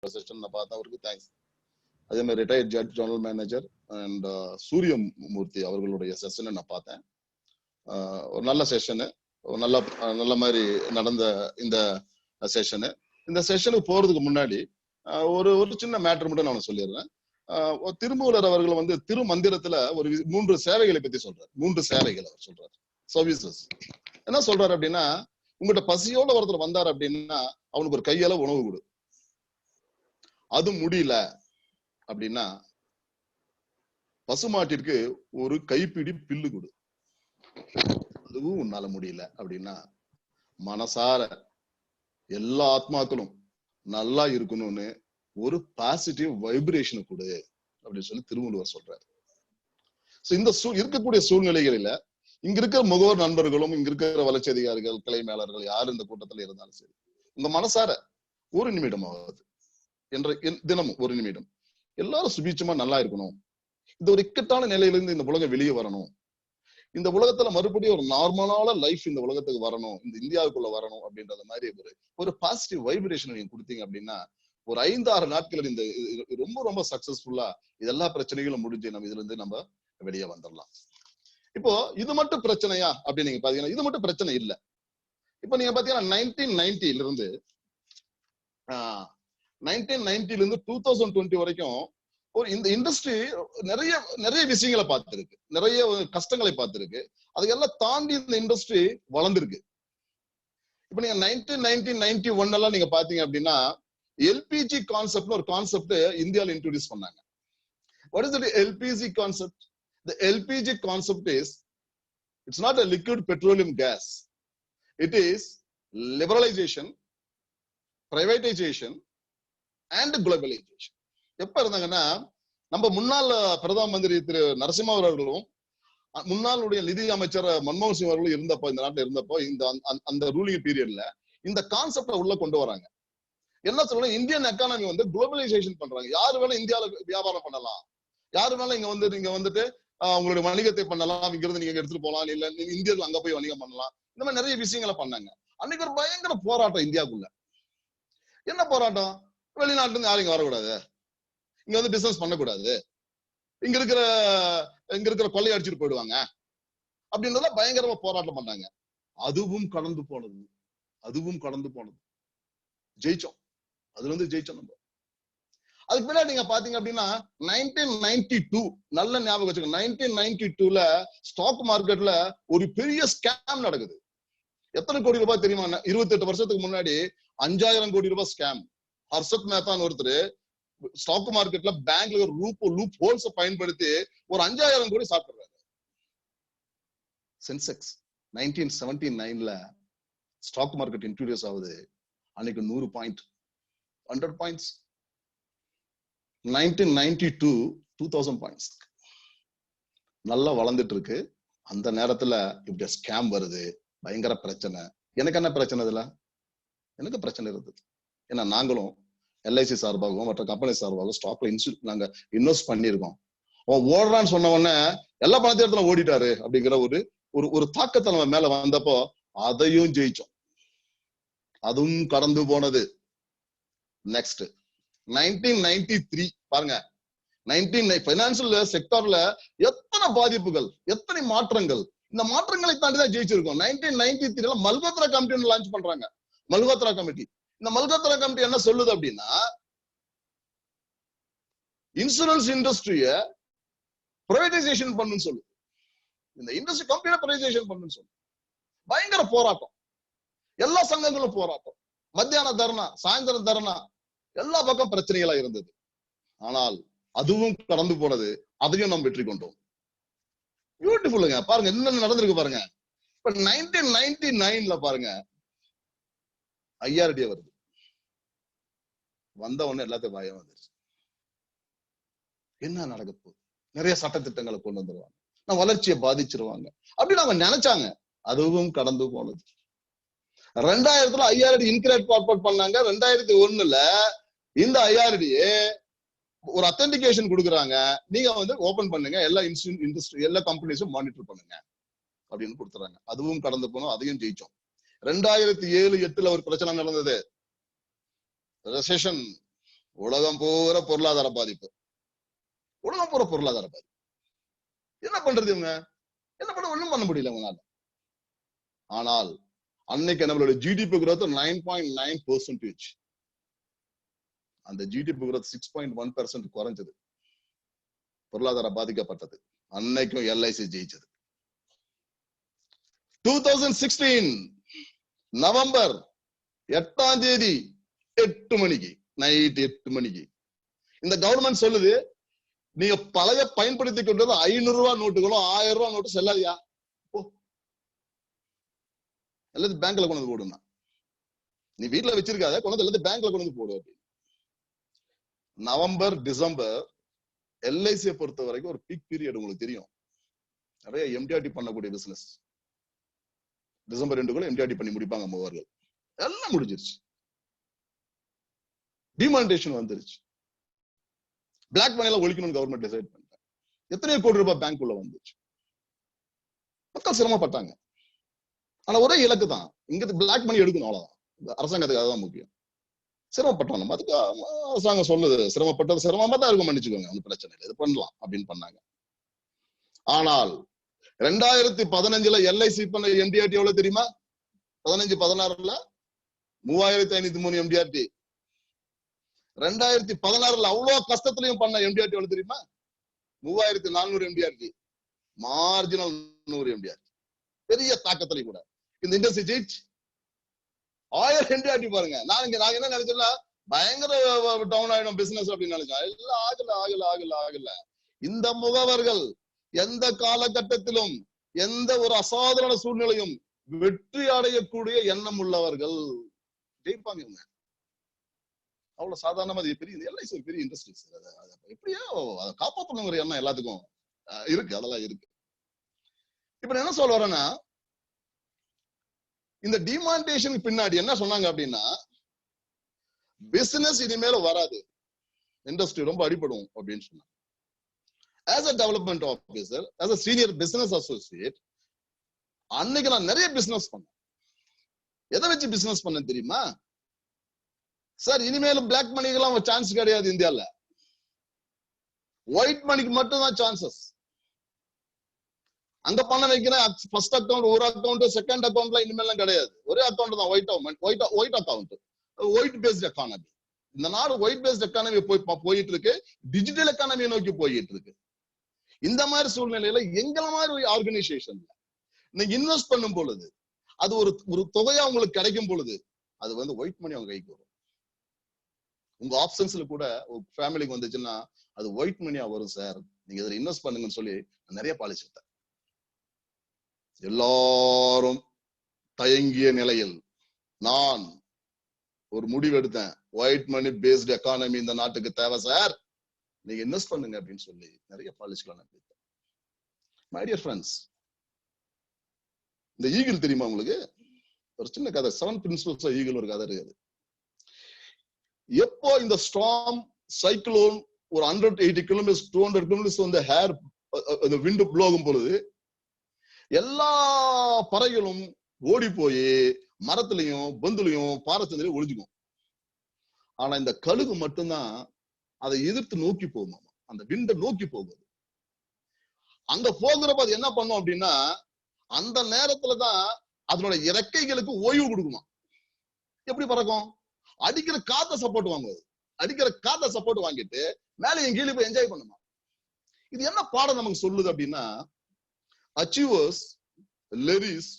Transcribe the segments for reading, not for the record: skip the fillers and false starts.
Session நான் பார்த்தேன், அவருக்கு தேங்க்ஸ். அதே மாதிரி retired judge general manager and Suriyamoorthy அவர்களுடைய செஷனை நான் பார்த்தேன். ஒரு நல்ல செஷனு, நல்ல நல்ல மாதிரி நடந்த இந்த செஷனு. இந்த செஷனுக்கு போறதுக்கு முன்னாடி ஒரு ஒரு சின்ன மேட்டர் மட்டும் நான் சொல்லிடுறேன். திருமூலர் அவர்கள் வந்து திருமந்திரத்துல ஒரு 3 சேவைகளை பத்தி சொல்றாரு. 3 சேவைகள் அவர் சொல்றாரு, சர்வீசஸ். என்ன சொல்றாரு அப்படின்னா, உங்கள்கிட்ட பசியோட ஒருத்தர் வந்தார் அப்படின்னா அவனுக்கு ஒரு கையால உணவு கொடு. அது முடியல அப்படின்னா பசுமாட்டிற்கு ஒரு கைப்பிடி பில்லு கொடு. அதுவும் உன்னால முடியல அப்படின்னா மனசார எல்லா ஆத்மாக்களும் நல்லா இருக்கணும்னு ஒரு பாசிட்டிவ் வைப்ரேஷன் கொடு அப்படின்னு சொல்லி திருவள்ளுவர் சொல்றாரு. இந்த இருக்கக்கூடிய சூழ்நிலைகளில இங்க இருக்கிற முகவர் நண்பர்களும், இங்க இருக்கிற வளர்ச்சி அதிகாரிகள், கிளை மேலர்கள் யாரு இந்த கூட்டத்துல இருந்தாலும் சரி, உங்க மனசார ஒரு நிமிடம் ஆகுது என்ற தினமும் ஒரு நிமிடம் எல்லாரும் சுபீட்சமா நல்லா இருக்கணும். இந்த ஒரு இக்கட்டான நிலையிலிருந்து இந்த உலகம் வெளியே வரணும். இந்த உலகத்துல மறுபடியும் ஒரு நார்மலான லைஃப் இந்த உலகத்துக்கு வரணும், இந்த இந்தியாவுக்குள்ள வரணும் அப்படின்றத மாதிரி ஒரு பாசிட்டிவ் வைப்ரேஷன் நீங்க கொடுத்தீங்க அப்படின்னா ஒரு 5-6 நாட்கள் இந்த ரொம்ப ரொம்ப சக்சஸ்ஃபுல்லா எல்லா பிரச்சனைகளும் முடிஞ்சு நம்ம இதுல இருந்து நம்ம வெளியே வந்துடலாம். இப்போ இது மட்டும் பிரச்சனையா அப்படின்னு நீங்க பாத்தீங்கன்னா இது மட்டும் பிரச்சனை இல்ல. இப்ப நீங்க பாத்தீங்கன்னா 1990 இருந்து 2020 வரைக்கும் இந்த இண்டஸ்ட்ரி நிறைய நிறைய விஷயங்களை பார்த்திருக்கு, நிறைய கஷ்டங்களை பார்த்திருக்கு. அதுக்கெல்லாம் தாண்டி இந்த இண்டஸ்ட்ரி வளர்ந்துருக்கு. இப்ப நீங்க 1991 எல்லாம் நீங்க பாத்தீங்க அப்படின்னா எல்பிஜி கான்செப்ட்னு ஒரு கான்செப்ட் இந்தியாவில் இன்ட்ரோடியூஸ் பண்ணாங்க. What is the LPG concept? The LPG concept is, it's not a liquid petroleum gas. It is liberalization, privatization and globalization. எப்ப இருந்தாங்கன்னா நம்ம முன்னாள் பிரதம மந்திரி திரு நரசிம்மா அவர்களும் முன்னாளுடைய நிதி அமைச்சர் மன்மோகன் சிங் அவர்களும் இருந்தப்போ, இந்த நாட்டில் இருந்தப்போ, இந்த அந்த ரூலிங் பீரியட்ல இந்த கான்செப்ட உள்ள கொண்டு வராங்க. என்ன சொல்றாங்க, இந்தியன் எக்கானமி வந்து குளோபலைசேஷன் பண்றாங்க. யாரு வேணா இந்தியாவில வியாபாரம் பண்ணலாம், யாரு வேணா இங்க வந்துட்டு உங்களுடைய வணிகத்தை பண்ணலாம், இங்கிருந்து நீங்க எடுத்துட்டு போகலாம், இல்ல இந்தியாவில் அங்க போய் வணிகம் பண்ணலாம். இந்த மாதிரி நிறைய விஷயங்களை பண்ணாங்க. அன்னைக்கு ஒரு பயங்கர போராட்டம் இந்தியாவுக்குள்ள. என்ன போராட்டம்? வெளிநாட்டுல இருந்து யாரும் இங்க வரக்கூடாது, இங்க வந்து பிசினஸ் பண்ணக்கூடாது, இங்க இருக்கிற கொள்ளை அடிச்சுட்டு போயிடுவாங்க அப்படின்றத பயங்கரமா போராட்டம் பண்ணாங்க. அதுவும் கடந்து போனது, ஜெயிச்சோம். அதுல இருந்து ஜெயிச்சோம் நம்ம. அதுக்கு பின்னாடி நீங்க பாத்தீங்க அப்படின்னா 1992 நல்ல ஞாபகம் வச்சுக்கோங்க. 1992ல ஸ்டாக் மார்க்கெட்ல ஒரு பெரிய ஸ்கேம் நடக்குது. எத்தனை கோடி ரூபாய் தெரியுமா? 28 வருஷத்துக்கு முன்னாடி 5000 கோடி ரூபாய் ஸ்கேம். ஹர்ஷத் மேத்தான் ஒருத்தர் ஸ்டாக் மார்க்கெட்ல பேங்க்ல லூப் ஹோல்ஸ் பயன்படுத்தி ஒரு 5000 கோடி சாப்பிடுறாரு. சென்செக்ஸ் 1979ல ஸ்டாக் மார்க்கெட் இன்ட்ரோடியூஸ் ஆகுது. அன்னைக்கு 100 பாயிண்ட், 100 பாயிண்ட்ஸ். 1992 2000 பாயிண்ட்ஸ். நல்லா வளர்ந்துட்டு இருக்கு. அந்த நேரத்துல இப்படி ஸ்கேம் வருது, பயங்கர பிரச்சனை. எனக்கு என்ன பிரச்சனை? இதுல எனக்கு பிரச்சனை இருந்தது. ஏன்னா நாங்களும் எல்ஐசி சார்பாகவும் மற்ற கம்பெனி சார்பாகவும் ஸ்டாக்ல நாங்க இன்வெஸ்ட் பண்ணிருக்கோம். அவன் ஓடுறான்னு சொன்ன உடனே எல்லா பணத்தையும் இடத்துல ஓடிட்டாரு அப்படிங்கிற ஒரு தாக்கத்தை நம்ம மேல வந்தப்போ அதையும் ஜெயிச்சோம். அதுவும் கடந்து போனது. நெக்ஸ்ட் 1993 பாருங்க. பைனான்சியல் செக்டர்ல எத்தனை பாதிப்புகள், எத்தனை மாற்றங்கள். இந்த மாற்றங்களை தாண்டிதான் ஜெயிச்சிருக்கோம். 1993ல மல்கோத்ரா கமிட்டி லான்ச் பண்றாங்க. மல்கோத்ரா கமிட்டி. இந்த மல்கோத்ரா கமிட்டி என்ன சொல்லுது அப்படின்னா, இன்சூரன்ஸ் இண்டஸ்ட்ரிய பிரைவேடைசேஷன் பண்ணுன்னு சொல்லுது. இந்த இண்டஸ்ட்ரி கம்ப்ளீட்டா பிரைவேடைசேஷன் பண்ணுன்னு சொல்லுது. பயங்கர போராட்டம், எல்லா சங்கங்களும் போராட்டம், மத்தியான தர்ணா, சாயந்தரம் தர்ணா, எல்லா பக்கம் பிரச்சனைகளா இருந்தது. ஆனால் அதுவும் கடந்து போனது. அதையும் நாம் வெற்றி கொண்டோம். பியூட்டிஃபுல்லுங்க. பாருங்க என்ன நடந்திருக்கு பாருங்க. இப்ப 1999ல பாருங்க IRDA வருது. வந்த உடனே எல்லாத்தையும் பயம் வந்துருச்சு. என்ன நடக்க போகுது? நிறைய சட்டத்திட்டங்களை கொண்டு வந்துருவாங்க, நான் வளர்ச்சியை பாதிச்சிருவாங்க அப்படின்னு அவங்க நினைச்சாங்க. அதுவும் கடந்து போனது. 2000ல IRDA இன்கிரேட் கார்பரேட் பண்ணாங்க. 2001ல இந்த IRDA ஒரு அத்தன்டிகேஷன் கொடுக்குறாங்க. நீங்க வந்து ஓபன் பண்ணுங்க, எல்லா இண்டஸ்ட்ரி எல்லா கம்பெனிஸும் மானிட்டர் பண்ணுங்க அப்படின்னு கொடுத்துறாங்க. அதுவும் கடந்து போனோம், அதையும் ஜெயிச்சோம். 2007-8ல ஒரு பிரச்சனை நடந்தது. ரெசெஷன் உலகம் பூரா பொருளாதார பாதிப்பு, உலகம் பூரா பொருளாதார பாதிப்பு. என்ன பண்றது இவங்க? என்ன பண்ண? ஒண்ணும் பண்ண முடியல உங்களால. ஆனால் அன்னைக்கு நம்மளோட ஜிடிபி growth 9.9%. அந்த ஜிடிபி growth 6.1% குறைஞ்சது. பொருளாதார பாதிக்கப்பட்டது. அன்னைக்கும் எல்ஐசி ஜெயிச்சது. 2016 நவம்பர் 8ஆம் தேதி 8 மணிக்கு, நைட் 8 மணிக்கு இந்த கவர்மெண்ட் சொல்லுது, நீங்க பழைய பயன்படுத்தி கொண்டது 500 ரூபாய் நோட்டுகளும் 1000 ரூபாய் நோட்டு செல்லாதியா, எல்லாத்தையும் பேங்க்ல கொண்டு வந்து போடுனா, நீ வீட்டுல வச்சிருக்காத, கொண்டு எல்லாத்தையும் பேங்க்ல கொண்டு வந்து போடு. நவம்பர் டிசம்பர் எல்ஐசியை பொறுத்த வரைக்கும் ஒரு பீக் பீரியட். உங்களுக்கு தெரியும், நிறைய எம்டிஆர்டி பண்ணக்கூடிய பிசினஸ். டிசம்பர் 2 எம்டிஆர்டி பண்ணி முடிப்பாங்க மூவர்கள். எல்லாம் முடிஞ்சிருச்சு. டிமானிட்டேஷன் வந்துருச்சு. பிளாக் மணில ஒழிக்கணும்னு கவர்மெண்ட் டிசைட் பண்ணிட்டாங்க. எத்தனையோ கோடி ரூபாய் பேங்க் உள்ள வந்துச்சு. மக்கள் சிரமப்பட்டாங்க. ஆனா ஒரே இலக்கு தான், இங்க பிளாக் மணி எடுக்கணும், அவ்வளவுதான். அரசாங்கத்துக்கு அதுதான் முக்கியம். சிரமப்பட்டோம் நம்ம. அதுக்கு அரசாங்கம் சொல்லுது, சிரமப்பட்டது சிரமமா தான் இருக்கும், மன்னிச்சுக்கோங்க, ஒன்னும் பிரச்சனை இல்லை, இது பண்ணலாம் அப்படின்னு பண்ணாங்க. ஆனால் 2015 எல்ஐசி பண்ண எம்டிஆர்டி எவ்வளவு தெரியுமா? 15-16 3503 எம்டிஆர்டி. 2016 அவ்வளவு கஷ்டத்திலையும் பண்ண எம்டிஆர்டி எவ்வளவு தெரியுமா? 3400 எம்டிஆர்டி. Marginal 100 MDRT. பெரிய தாக்கத்திலையும் கூட இந்த இண்டஸ்ட்ரி ஜெயிச்சு 1000 எம்டிஆர்டி பாருங்க. நாங்க என்ன நினைச்சோம்னா பயங்கர டவுன் ஆயிடும் பிசினஸ் அப்படின்னு நினைச்சோம். எல்லாம் ஆகல. இந்த முகவர்கள் எந்த காலகட்டத்திலும் எந்த ஒரு அசாதாரண சூழ்நிலையும் வெற்றி அடையக்கூடிய எண்ணம் உள்ளவர்கள் ஜெயிப்பாங்க. அவ்வளவு சாதாரணமா பெரிய எல்ஐசி ஒரு பெரிய இண்டஸ்ட்ரீஸ். எப்படியோ அதை காப்பாற்றணுங்கிற எண்ணம் எல்லாத்துக்கும் இருக்கு, அதெல்லாம் இருக்கு. இப்ப என்ன சொல்ல வரேன்னா, இந்த டிமானிட்டேஷனுக்கு பின்னாடி என்ன சொன்னாங்க அப்படின்னா, பிசினஸ் இனிமேல வராது, இண்டஸ்ட்ரி ரொம்ப அடிபடும் அப்படின்னு சொன்னாங்க. As a development officer, as a senior business associate, அன்னைக்கு நான் நிறைய பிசினஸ் பண்ணேன். எதை வச்சு பிசினஸ் பண்ண தெரியுமா சார்? இனிமேலும் பிளாக் மணிக்கெல்லாம் சான்ஸ் கிடையாது இந்தியால. ஒயிட் மணிக்கு மட்டும் தான் சான்சஸ். அங்க பண்ண வைக்கிறேன். ஃபர்ஸ்ட் அக்கௌண்ட் ஒரு அக்கௌண்ட், செகண்ட் அக்கௌண்ட்லாம் இனிமேலாம் கிடையாது. ஒரே அக்கௌண்ட் தான், white account, white paste economy. இந்த நாடு ஒயிட் பேஸ்ட் எக்கானமி போயிட்டு இருக்கு, டிஜிட்டல் எக்கானமியை நோக்கி போயிட்டு இருக்கு. இந்த மாதிரி சூழ்நிலையில எங்கள மாதிரி ஆர்கனைசேஷன்ல நீங்க இன்வெஸ்ட் பண்ணும் பொழுது, அது ஒரு தொகையா உங்களுக்கு கிடைக்கும் பொழுது, அது வந்து ஒயிட் மணி அவங்க கைக்கு வரும். உங்க ஆப்ஷன்ஸ்ல கூட ஃபேமிலிக்கு வந்துச்சுன்னா அது ஒயிட் மணியா வரும் சார், நீங்க இதில் இன்வெஸ்ட் பண்ணுங்கன்னு சொல்லி நிறைய பாலிசி விட்டேன். எல்லாரும் தயங்கிய நிலையில் நான் ஒரு முடிவு எடுத்தேன், ஒயிட் மணி பேஸ்ட் எக்கானமி இந்த நாட்டுக்கு தேவை சார், நீங்க இன்வெஸ்ட் பண்ணுங்க அப்படின்னு சொல்லி நிறைய பாலிசிகளை நான் எடுத்தேன். மை டியர் ஃப்ரெண்ட்ஸ், இந்த ஈகிள் தெரியுமா உங்களுக்கு? ஒரு சின்ன கதை, 7 பிரின்சிபல்ஸ் ஆஃப் ஈகிள் ஒரு கதை இருக்குது. எப்போ இந்த ஸ்டார்ம் சைக்ளோன் ஒரு 180 கிலோமீட்டர் 200 கிலோமீட்டர்ஸ் வந்து ஹேர் அந்த விண்டு ப்ளோகும் பொழுது எல்லா பறவைகளும் ஓடி போய் மரத்திலையும் பந்துலையும் பாறைச்சந்திலையும் ஒளிஞ்சுக்கும். ஆனா இந்த கழுகு மட்டும்தான் அதை எதிர்த்து நோக்கி போகும், அந்த விண்டை நோக்கி போகுது. அங்க போகிறப்ப அது என்ன பண்ணும் அப்படின்னா, அந்த நேரத்துலதான் அதனோட இறக்கைகளுக்கு ஓய்வு கொடுக்குமா. எப்படி பறக்கும்? அடிக்கிற காத்த சப்போர்ட் வாங்குவது, அடிக்கிற காத்த சப்போர்ட் வாங்கிட்டு மேல என் கீழே போய் என்ஜாய் பண்ணுமா. இது என்ன பாடம் நமக்கு சொல்லுது அப்படின்னா, achievers லெரிஸ்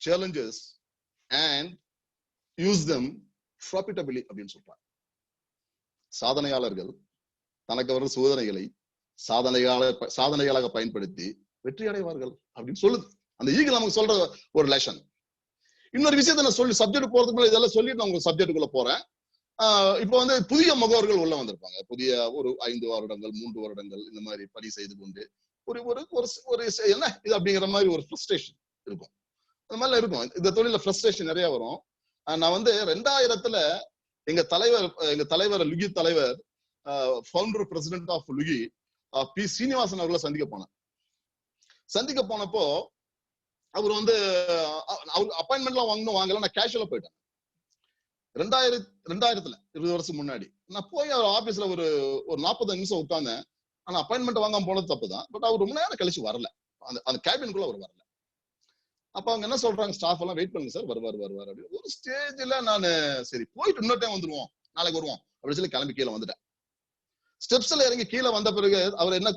challenges and use them profitably அப்படின்னு சொல்றாங்க. சாதனையாளர்கள் தனக்கு வரும் சோதனைகளை சாதனைகளாக பயன்படுத்தி வெற்றி அடைவார்கள் அப்படின்னு சொல்லுது அந்த ஈகிள் நமக்கு சொல்ற ஒரு லெசன். இன்னொரு விஷயத்த நான் சொல்லி சப்ஜெக்ட் போறதுக்கு முன்னாடி இதெல்லாம் சொல்லிட்டு நான் உங்களுக்கு சப்ஜெக்டுக்குள்ள போறேன். இப்போ வந்து புதிய முகவர்கள் உள்ள வந்திருப்பாங்க. புதிய ஒரு 5 வருடங்கள் 3 வருடங்கள் இந்த மாதிரி பணி செய்து கொண்டு ஒரு என்ன இது அப்படிங்கிற மாதிரி ஒரு ஃப்ரஸ்ட்ரேஷன் இருக்கும். அந்த மாதிரிலாம் இருக்கும். இந்த தொழில ஃப்ரஸ்ட்ரேஷன் நிறைய வரும். நான் வந்து 2000 எங்க தலைவர் லுகி தலைவர் ஃபவுண்டர் பிரசிடென்ட் ஆஃப் லுகி பி சீனிவாசன் அவர்களை சந்திக்க போனப்போ அவர் வந்து அவர் அப்பாயின்மெண்ட்லாம் வாங்கல, நான் கேஷுவலா போயிட்டேன். 2000 20 வருஷம் முன்னாடி நான் போய் அவர் ஆபீஸ்ல ஒரு 45 நிமிஷம் உட்கார்ந்தேன். ஆனா அப்பாயின்மெண்ட் வாங்காம போனது தப்புதான். பட் அவர் ரொம்ப நேரம் கழிச்சு வரல. அந்த கேபினுக்குள்ள அவர் வரல. அப்ப அவங்க என்ன சொல்றாங்க, ஸ்டாஃப் எல்லாம் வெயிட் பண்ணுங்க சார், வருவார் அப்படின்னு. ஒரு ஸ்டேஜ்ல நானு சரி போயிட்டு இன்னொரு டைம் வந்துருவோம், நாளைக்கு வருவோம் அப்படின்னு சொல்லி கிளம்பி கீழே வந்துட்டேன். ஸ்டெப்ஸ்ல இறங்கி கீழே வந்த பிறகு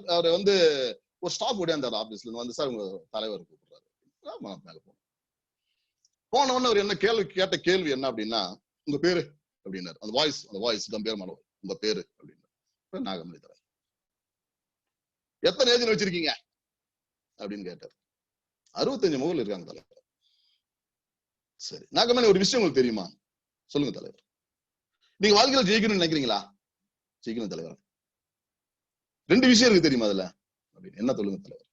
அவர் வந்து ஒரு ஸ்டாஃப் ஓடியாந்தார் ஆபீஸ்ல வந்து, சார் உங்க தலைவர் கூப்பிடுறாரு. மேல போன உடனே அவர் என்ன கேட்ட கேள்வி என்ன அப்படின்னா, உங்க பேரு அப்படின்னாரு. அந்த வாய்ஸ் கம்பீரமான உங்க பேரு அப்படின்னாரு. நாகமணி தலைவர். எத்தனை ஏஜ் வச்சிருக்கீங்க அப்படின்னு கேட்டார். 65 முகல் இருக்காங்க தலைவர். சரி நாகமணி, ஒரு விஷயம் உங்களுக்கு தெரியுமா? சொல்லுங்க தலைவர். நீங்க வாழ்க்கையில ஜெயிக்கணும்னு நினைக்கிறீங்களா? ஜெயிக்கணும் தலைவர். 2 விஷயம் இருக்கு தெரியுமா அதுல அப்படின்னு. என்ன சொல்லுங்க தலைவர்?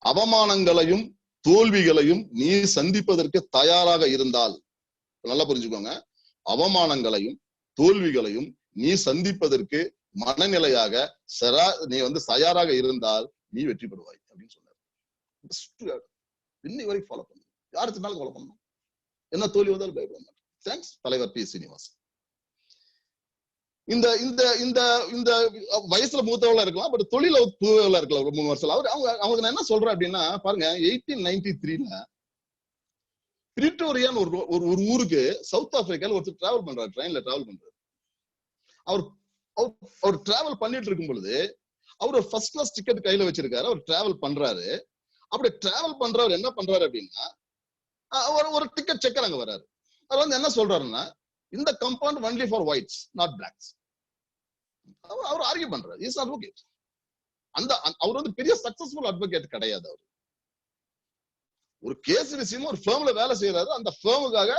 அவமானங்களையும் தோல்விகளையும் நீ சந்திப்பதற்கு தயாராக இருந்தால், நல்லா புரிஞ்சுக்கோங்க, அவமானங்களையும் தோல்விகளையும் நீ சந்திப்பதற்கு மனநிலையாக நீ வந்து தயாராக இருந்தால் நீ வெற்றி பெறுவாய் அப்படின்னு சொன்னார். இன்னைக்கு வரைக்கும் ஃபாலோ பண்ணணும். யாருக்கு ஃபாலோ பண்ணணும். என்ன தோல்வி வந்தாலும் பயப்பட மாட்டேன். தேங்க்ஸ் தலைவர் பி. சீனிவாசன். இந்த இந்த இந்த இந்த வயசுல மூத்தவளா இருக்கலாம், பட் தொழில புதுவா இருக்கலாம். ஒரு 3 வருஷம் அவங்க நான் என்ன சொல்றேன் அப்படின்னா, பாருங்க 1893ல பிரிட்டோரியான்னு ஒரு ஊருக்கு சவுத் ஆப்பிரிக்கால ஒருத்தர் டிராவல் பண்றாரு, ட்ரெயின்ல டிராவல் பண்றாரு. அவர் டிராவல் பண்ணிட்டு இருக்கும் பொழுது அவர் ஒரு ஃபர்ஸ்ட் கிளாஸ் டிக்கெட் கையில வச்சிருக்காரு. அவர் டிராவல் பண்றாரு. அப்படி டிராவல் பண்றவர் என்ன பண்றாரு அப்படின்னா, ஒரு டிக்கெட் செக்கர் அங்க வர்றாரு. அவர் வந்து என்ன சொல்றாருன்னா, இந்த compound only for whites not blacks. அவர் ஆர்கியூ பண்றாரு. Is advocate. அவர் வந்து பெரிய சக்சஸ்ஃபுல் அட்வொகேட் கிடையாது. அவர் ஒரு கேஸ் விஷயமா ஒரு ஃபர்ம்ல வேலை செய்யறாரு. அந்த ஃபர்முக்காக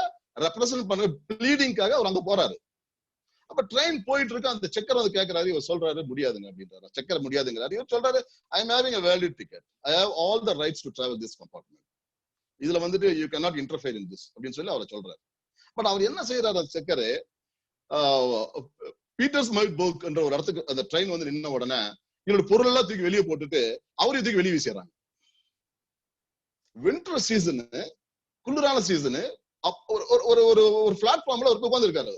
ரெப்ரசன்ட் பண்ற ப்ளீடிங்காக அவர் அங்க போறாரு. அப்ப ட்ரெயின் போயிட்டு இருக்கு. அந்த செக்கர் வந்து கேட்கறாரு. இவர் சொல்றாரு முடியாதுங்க அப்படின்றாரு. செக்கர் முடியாதுங்கிறாரு. இவர் சொல்றாரு, I am having a valid ticket. I have all the rights to travel this compartment. இதுல வந்துட்டு you cannot interfere in this அப்படின்னு சொல்லி அவரை சொல்றாரு. பட் அவர் என்ன செய்யறாரு, அந்த செக்கரு பீட்டர்ஸ்பர்க் என்ற ஒரு இடத்துக்கு அந்த ட்ரெயின் வந்து நின்ன உடனே இவரோட பொருள் எல்லாம் தூக்கி வெளியே போட்டுட்டு அவரையும் தூக்கி வெளியே வீசிடுறாங்க. வின்டர் சீசனு, குளிரான சீசனு. ஒரு பிளாட்ஃபார்ம்ல ஒரு உட்கார்ந்து இருக்காரு.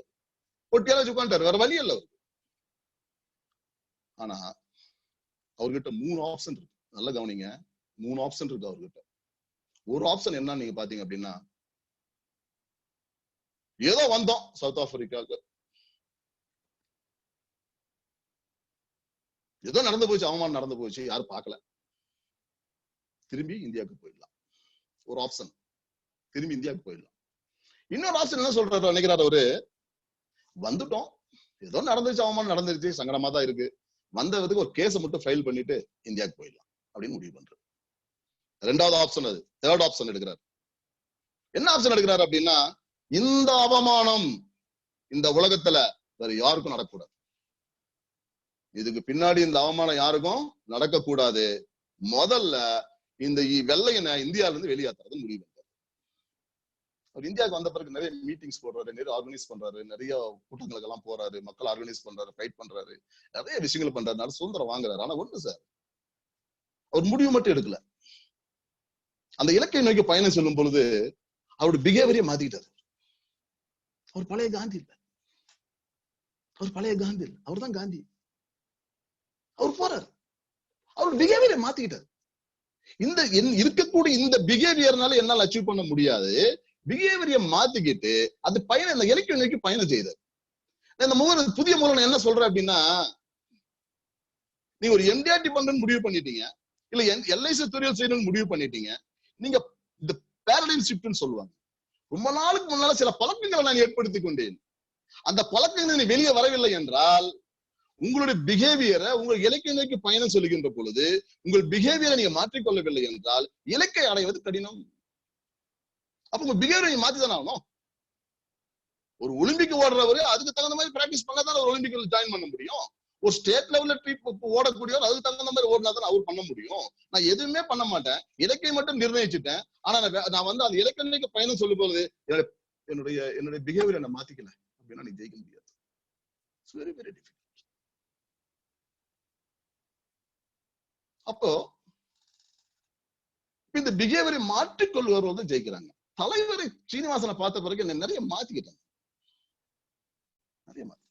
ஒட்டியால உட்காந்துட்டாரு. வேற வழி இல்ல அவருக்கு. ஆனா அவர்கிட்ட 3 ஆப்ஷன் இருக்கு. நல்லா கவனிங்க, 3 ஆப்ஷன் இருக்கு அவர்கிட்ட. ஒரு ஆப்ஷன் என்ன நீங்க பாத்தீங்க அப்படின்னா, ஏதோ வந்தோம் சவுத் ஆப்பிரிக்காவுக்கு, ஏதோ நடந்து போச்சு, அவமானம் நடந்து போச்சு, யாரும் பார்க்கல, திரும்பி இந்தியாவுக்கு போயிடலாம். ஒரு ஆப்ஷன், திரும்பி இந்தியாவுக்கு போயிடலாம். இன்னொரு ஆப்ஷன் என்ன சொல்றாரு நினைக்கிறாரு அவரு, வந்துட்டோம், ஏதோ நடந்துச்சு, அவமானம் நடந்துருச்சு, சங்கடமா தான் இருக்கு, வந்ததுக்கு ஒரு கேஸை மட்டும் ஃபைல் பண்ணிட்டு இந்தியாவுக்கு போயிடலாம் அப்படின்னு முடிவு பண்றாரு. 2வது ஆப்ஷன் அது. 3rd ஆப்ஷன் எடுக்கிறார். என்ன ஆப்ஷன் எடுக்கிறாரு அப்படின்னா, இந்த அவமானம் இந்த உலகத்துல வேற யாருக்கும் நடக்கக்கூடாது, இதுக்கு பின்னாடி இந்த அவமானம் யாருக்கும் நடக்க கூடாது, முதல்ல இந்த வெள்ளையனை இந்தியால இருந்து வெளியாத்துறது முடிவு பண்றாரு. அவர் இந்தியாவுக்கு வந்த பிறகு நிறைய மீட்டிங்ஸ் போடுறாரு, நிறைய ஆர்கனைஸ் பண்றாரு, நிறைய கூட்டங்களுக்கு எல்லாம் போறாரு, மக்கள் ஆர்கனைஸ் பண்றாரு, ஃபைட் பண்றாரு, நிறைய விஷயங்கள் பண்றாரு, சுதந்திரம் வாங்குறாரு. ஆனா ஒண்ணு சார், அவர் முடிவு மட்டும் எடுக்கல. அந்த இலக்கை நோக்கி பயணம் சொல்லும் பொழுது அவருடைய பிஹேவியரை மாத்திக்கிட்டாரு. அவர் பழைய காந்தி இல்ல, அவர் பழைய காந்தி இல்ல, அவர் தான் காந்தி. அவர் போறாரு, அவர் பிஹேவியரை மாத்திக்கிட்டாரு. இந்த இருக்கக்கூடிய இந்த பிஹேவியர்னால என்னால அச்சீவ் பண்ண முடியாது, பிஹேவியரை மாத்திக்கிட்டு அது பயணம், இந்த இலக்கை நோக்கி பயணம் செய்தார். இந்த புதிய மூலம் என்ன சொல்றேன் அப்படின்னா, நீங்க ஒரு எம்டிஆர்டி பண்றேன்னு முடிவு பண்ணிட்டீங்க, இல்ல எல்ஐசி துறையில் செய்யணும்னு முடிவு பண்ணிட்டீங்க, நீங்க இந்த பேரடைம் ஷிஃப்ட்னு சொல்லுவாங்க. ரொம்ப நாளுக்கு முன்னால சில பழக்கங்களை நான் ஏற்படுத்திக் கொண்டேன், அந்த பழக்கங்கள் வெளியே வரவில்லை என்றால் உங்களுடைய பிஹேவியரை, உங்கள் இலக்கை நோக்கி பயணம் சொல்லுகின்ற பொழுது உங்கள் பிஹேவியரை நீங்க மாற்றிக்கொள்ளவில்லை என்றால் இலக்கை அடைவது கடினம். அப்ப உங்க பிஹேவியரை நீங்க மாத்திதானே ஆகணும். ஒரு ஒலிம்பிக் ஓடுறவரு அதுக்கு தகுந்த மாதிரி பிராக்டிஸ் பண்ணாதான் ஒரு ஒலிம்பிக்ல ஜாயின் பண்ண முடியும். ஒரு ஸ்டேட் லெவல்ல ஓடக்கூடியவர் அதுக்கு தகுந்த மாதிரி ஓடினாதான் அவர் பண்ண முடியும். நான் எதுவுமே பண்ண மாட்டேன், இலக்கை மட்டும் நிர்ணயிச்சுட்டேன், ஆனா நான் வந்து அந்த இலக்கை நோக்கி பயணம் சொல்லும் போது என்னுடைய பிஹேவியரை நான் மாத்திக்கல அப்படின்னா நீ ஜெயிக்க முடியாது. It's very very difficult. அப்போ இந்த பிஹேவியரை மாற்றிக்கொள்வர் வந்து ஜெயிக்கிறாங்க. தலைவரை சீனிவாசனை பார்த்த பிறகு என்ன நிறைய மாத்திக்கிட்டாங்க. அதே மாதிரி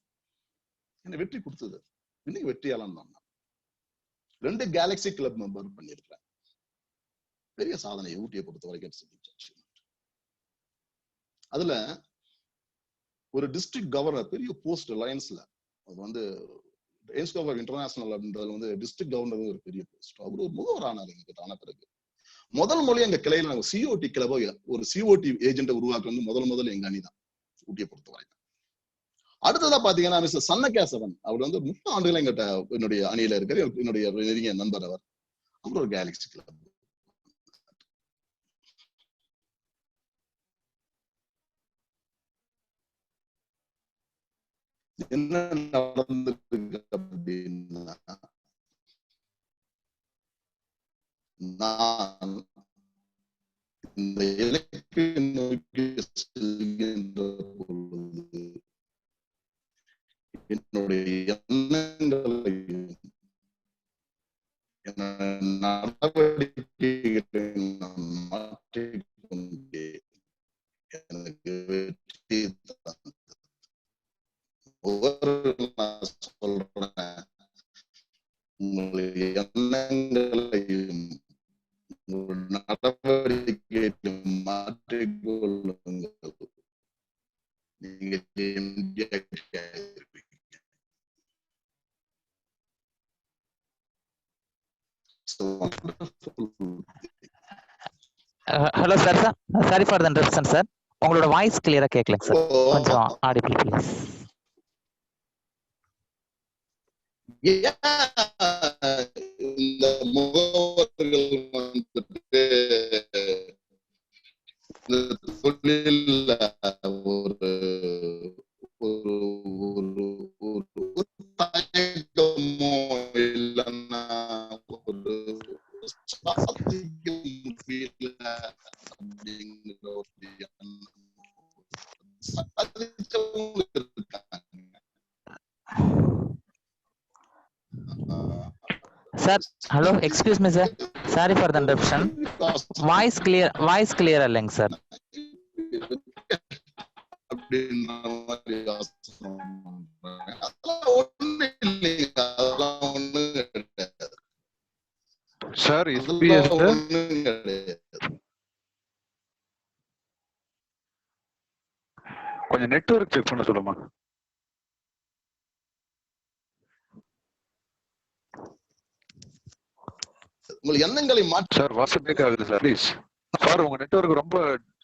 என்ன வெற்றி கொடுத்தது. இன்னைக்கு வெற்றியாளன் தான். 2 கேலக்சி கிளப் மெம்பர் பண்ணிருக்கிறேன். பெரிய சாதனை ஊட்டியை பொறுத்த வரைக்கும். அதுல ஒரு டிஸ்ட்ரிக்ட் கவர்னர், பெரிய போஸ்ட் ரிலையன்ஸ்ல, அது வந்து இன்டர்நேஷனல் அப்படின்றது வந்து டிஸ்ட்ரிக்ட் கவர்னர் ஒரு பெரிய போஸ்ட். அவரு ஒரு முதல்வர் ஆனார். எங்களுக்கு ஆன பிறகு முதல் மொழி எங்க கிளையில நாங்க சிஓடி கிளப், ஒரு சிஓடி ஏஜென்ட் உருவாக்க வந்து முதல் எங்க அணி தான் ஊட்டியை பொறுத்த வரைக்கும். அடுத்ததா பாத்தீங்கன்னா மிஸ்டர் சன்னகேசவன், அவர் வந்து 30 ஆண்டுகள் எங்கிட்ட என்னுடைய அணியில இருக்காரு. என்னுடைய நெருங்கிய நண்பர் அவர். அவர் ஒரு கேலக்சி கிளப். என்ன நடந்திருக்கு அப்படின்னா, நான் இந்த இலக்கை நோக்கி செல்கின்ற பொழுது என்னுடைய எண்ணங்களையும் நடவடிக்கைகளை நான் மாற்றிக்கொண்டே எனக்கு வெற்றி தந்தது. நான் சொல்றேன், உங்களுடைய எண்ணங்களையும் நடவடிக்கையும் மாற்றிக்கொள்ளுங்கள். நீங்கள் hello sir. Sorry for the interruption sir. உங்களோட வாய்ஸ் கிளியரா கேட்கல சார். கொஞ்சம் ஆடிபிள் ப்ளீஸ். இந்த முகவர்கள் வந்துட்டு தொழில் ஒரு தயக்கமோ இல்லைன்னா ஒரு அப்படிங்கிற ஒரு sir hello, excuse me sir, sorry for the interruption. Voice clear இல்லைங்க சார். சார் கொஞ்சம் நெட்வொர்க் செக் பண்ண சொல்லுமா? உங்கள் எண்ணங்களை மாற்றி. சார் வாட்ஸ்அப் பிரேக் ஆகுது சார், ப்ளீஸ். சார் உங்க நெட்வொர்க் ரொம்ப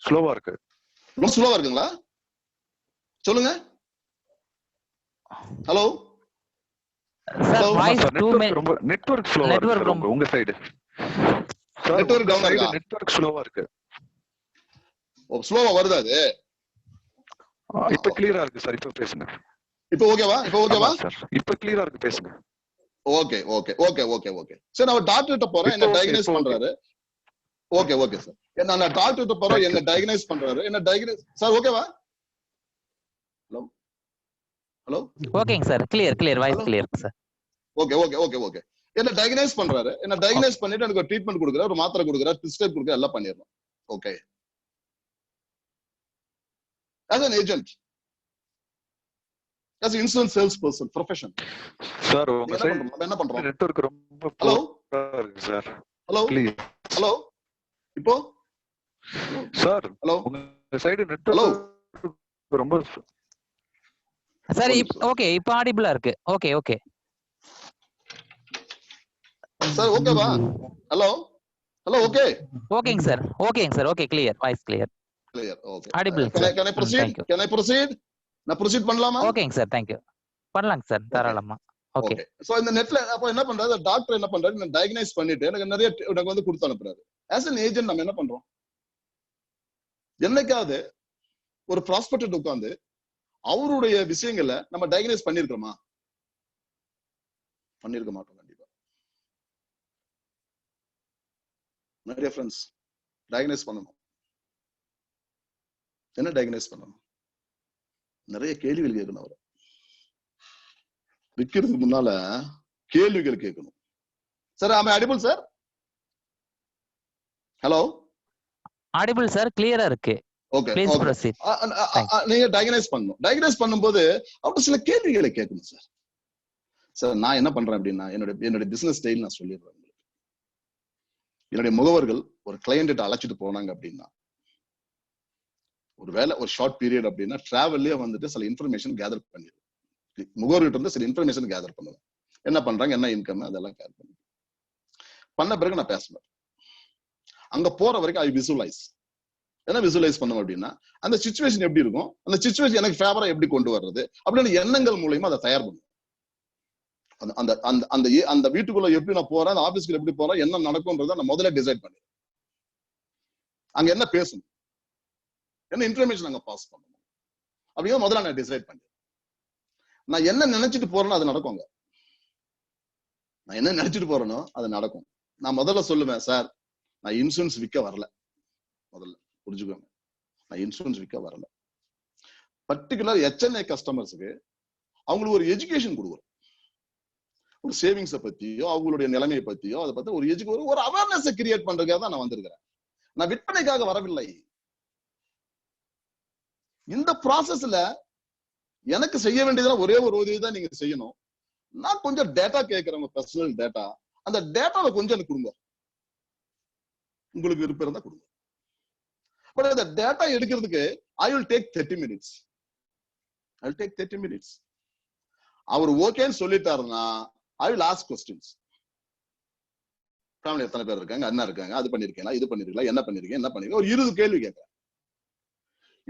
ஸ்லோவா இருக்கு. ரொம்ப ஸ்லோவா இருக்குங்களா? சொல்லுங்க. ஹலோ சார், வாய்ஸ் ரொம்ப நெட்வொர்க் ஸ்லோவா இருக்கு சார் உங்க சைடு. சார் நெட்வொர்க் டவுன் இருக்கா? நெட்வொர்க் ஸ்லோவா இருக்கு. ஓ, ஸ்லோவா வருதா அது? இப்ப கிளியரா இருக்கு சார். இப்ப பேசுங்க. இப்போ ஓகேவா? சார் இப்ப கிளியரா இருக்கு, பேசுங்க. Okay okay okay okay okay sir. நான் டாக்டர் கிட்ட போறேன், என்ன டயக்னைஸ் பண்றாரு. Okay okay sir. நான் டாக்டர் கிட்ட போறேன், என்ன டயக்னைஸ் பண்றாரு. சார் ஓகேவா? ஹலோ ஹலோ ஓகேங்க sir. Clear voice clear sir. Okay okay okay okay. என்ன டயக்னைஸ் பண்றாரு. என்ன டயக்னைஸ் பண்ணிட்டு எனக்கு ஒரு ட்ரீட்மெண்ட் கொடுக்குறாரு, ஒரு மாத்திரை கொடுக்குறாரு, பிரிஸ்கிரைப் கொடுக்குறாரு, எல்லாம் பண்ணிடணும். Okay. as an agent, as an insurance sales person profession. Sir உங்க சைடு என்ன பண்றோம்? நெட்வொர்க் ரொம்ப ஹலோ இருக்கு சார். Hello please. ஹலோ இப்போ சார் ஹலோ உங்க சைடு நெட்வொர்க் ரொம்ப சார். ஓகே, இப்போ ஆடிபிளா இருக்கு. Okay okay sir. ஓகேவா? ஹலோ ஹலோ ஓகே ஓகேங்க sir. Okay, clear, voice clear. Okay. Audible. Can I proceed? நான் ப்ரொசீட் பண்ணலாமா? ஓகேங்க சார், தேங்க் யூ. பண்ணலாங்க சார், தாராளமா. ஓகே. சோ இந்த நெட்ல அப்ப என்ன பண்றாரு டாக்டர், என்ன பண்றாரு, நான் டயக்னைஸ் பண்ணிட்டு எனக்கு வந்து கொடுத்து அனுப்புறாரு. as an agent நம்ம என்ன பண்றோம்? என்னைக்காவது ஒரு ப்ராஸ்பெக்ட் உட்கார்ந்து அவருடைய விஷயங்களை நம்ம டயக்னைஸ் பண்ணிருக்கோமா? பண்ணிருக்க மாட்டோம் கண்டிப்பா. நிறைய ஃப்ரெண்ட்ஸ் டயக்னைஸ் பண்ணணும். என்ன டயக்னைஸ் பண்ணணும்? நிறைய கேள்விகள் கேட்கணும். அவரை விற்கிறதுக்கு முன்னால கேள்விகள் கேட்கணும். சார் ஆமா audible sir? Hello audible sir, கிளியரா இருக்கு. Okay please proceed. நீங்க டயக்னைஸ் பண்ணணும். டயக்னைஸ் பண்ணும்போது அவர்கிட்ட சில கேள்விகளை கேட்கணும் சார். சார் நான் என்ன பண்றேன் அப்படின்னா என்னுடைய பிசினஸ் ஸ்டைல் நான் சொல்லிடுறேன். என்னுடைய முகவர்கள் ஒரு கிளையண்ட்ட அழைச்சிட்டு போனாங்க அப்படின்னா, ஒருவேளை ஒரு ஷார்ட் பீரியட் அப்படின்னா டிராவல்லே வந்துட்டு சில இன்ஃபர்மேஷன் கேதர் பண்ணிடுவேன். முகவர்கிட்ட இருந்து சில இன்ஃபர்மேஷன் கேதர் பண்ணுவேன். என்ன பண்றாங்க, என்ன இன்கம், அதெல்லாம் கேதர் பண்ணி பண்ண பிறகு நான் பேசுவேன். அங்க போற வரைக்கும் ஐ விசுவலைஸ். என்ன விசுவலைஸ் பண்ணுவோம் அப்படின்னா, அந்த சிச்சுவேஷன் எப்படி இருக்கும், அந்த சிச்சுவேஷன் எனக்கு ஃபேவரா எப்படி கொண்டு வர்றது அப்படின்னு எண்ணங்கள் மூலமா அதை தயார் பண்ணுவோம். அந்த அந்த அந்த அந்த வீட்டுக்குள்ள எப்படி நான் போறேன், அந்த ஆபீஸ்க்கு எப்படி போறேன், என்ன நடக்கும்ன்றத நான் முதல்ல டிசைட் பண்ணிடுறேன். அங்க என்ன பேசணும், என்ன இன்ஃபர்மேஷன் அங்க பாஸ் பண்ணணும் அப்படிங்கிற முதல்ல நான் டிசைட் பண்ணிடுறேன். நான் என்ன நினைச்சிட்டு போறேனோ அது நடக்குங்க. நான் என்ன நினைச்சிட்டு போறேனோ அது நடக்கும். நான் முதல்ல சொல்லுவேன், சார் நான் இன்சூரன்ஸ் விற்க வரல. முதல்ல புரிஞ்சுக்கோங்க, நான் இன்சூரன்ஸ் விற்க வரல. பர்டிகுலர் HNI கஸ்டமர்ஸுக்கு அவங்களுக்கு ஒரு எஜுகேஷன் கொடுக்குறோம். ஒரு சேவிங்ஸை பத்தியோ அவங்களுடைய நிலைமையை பத்தியோ அதை பத்தி ஒரு அவேர்னஸ் கிரியேட் பண்றதுக்காக தான் நான் வந்திருக்கிறேன். நான் விற்பனைக்காக வரவில்லை. இந்த ப்ராசஸ்ல எனக்கு செய்ய வேண்டியதுல ஒரே ஒரு உதவி தான் நீங்க செய்யணும். நான் கொஞ்சம் டேட்டா கேட்கிறேன், பர்சனல் டேட்டா. அந்த டேட்டாவை கொஞ்சம் எனக்கு கொடுங்க, உங்களுக்கு விருப்பம் இருந்தா கொடுங்க. பட் அந்த டேட்டா எடுக்கிறதுக்கு I will take 30 minutes. I will take 30 minutes. அவர் ஓகேன்னு சொல்லிட்டாருன்னா I will ask questions. Family எத்தனை பேர் இருக்காங்க, அண்ணா இருக்காங்க, அது பண்ணிருக்கீங்களா, இது பண்ணிருக்கீங்களா, என்ன பண்ணிருக்கீங்க, ஒரு 20 கேள்வி கேட்கிறேன்.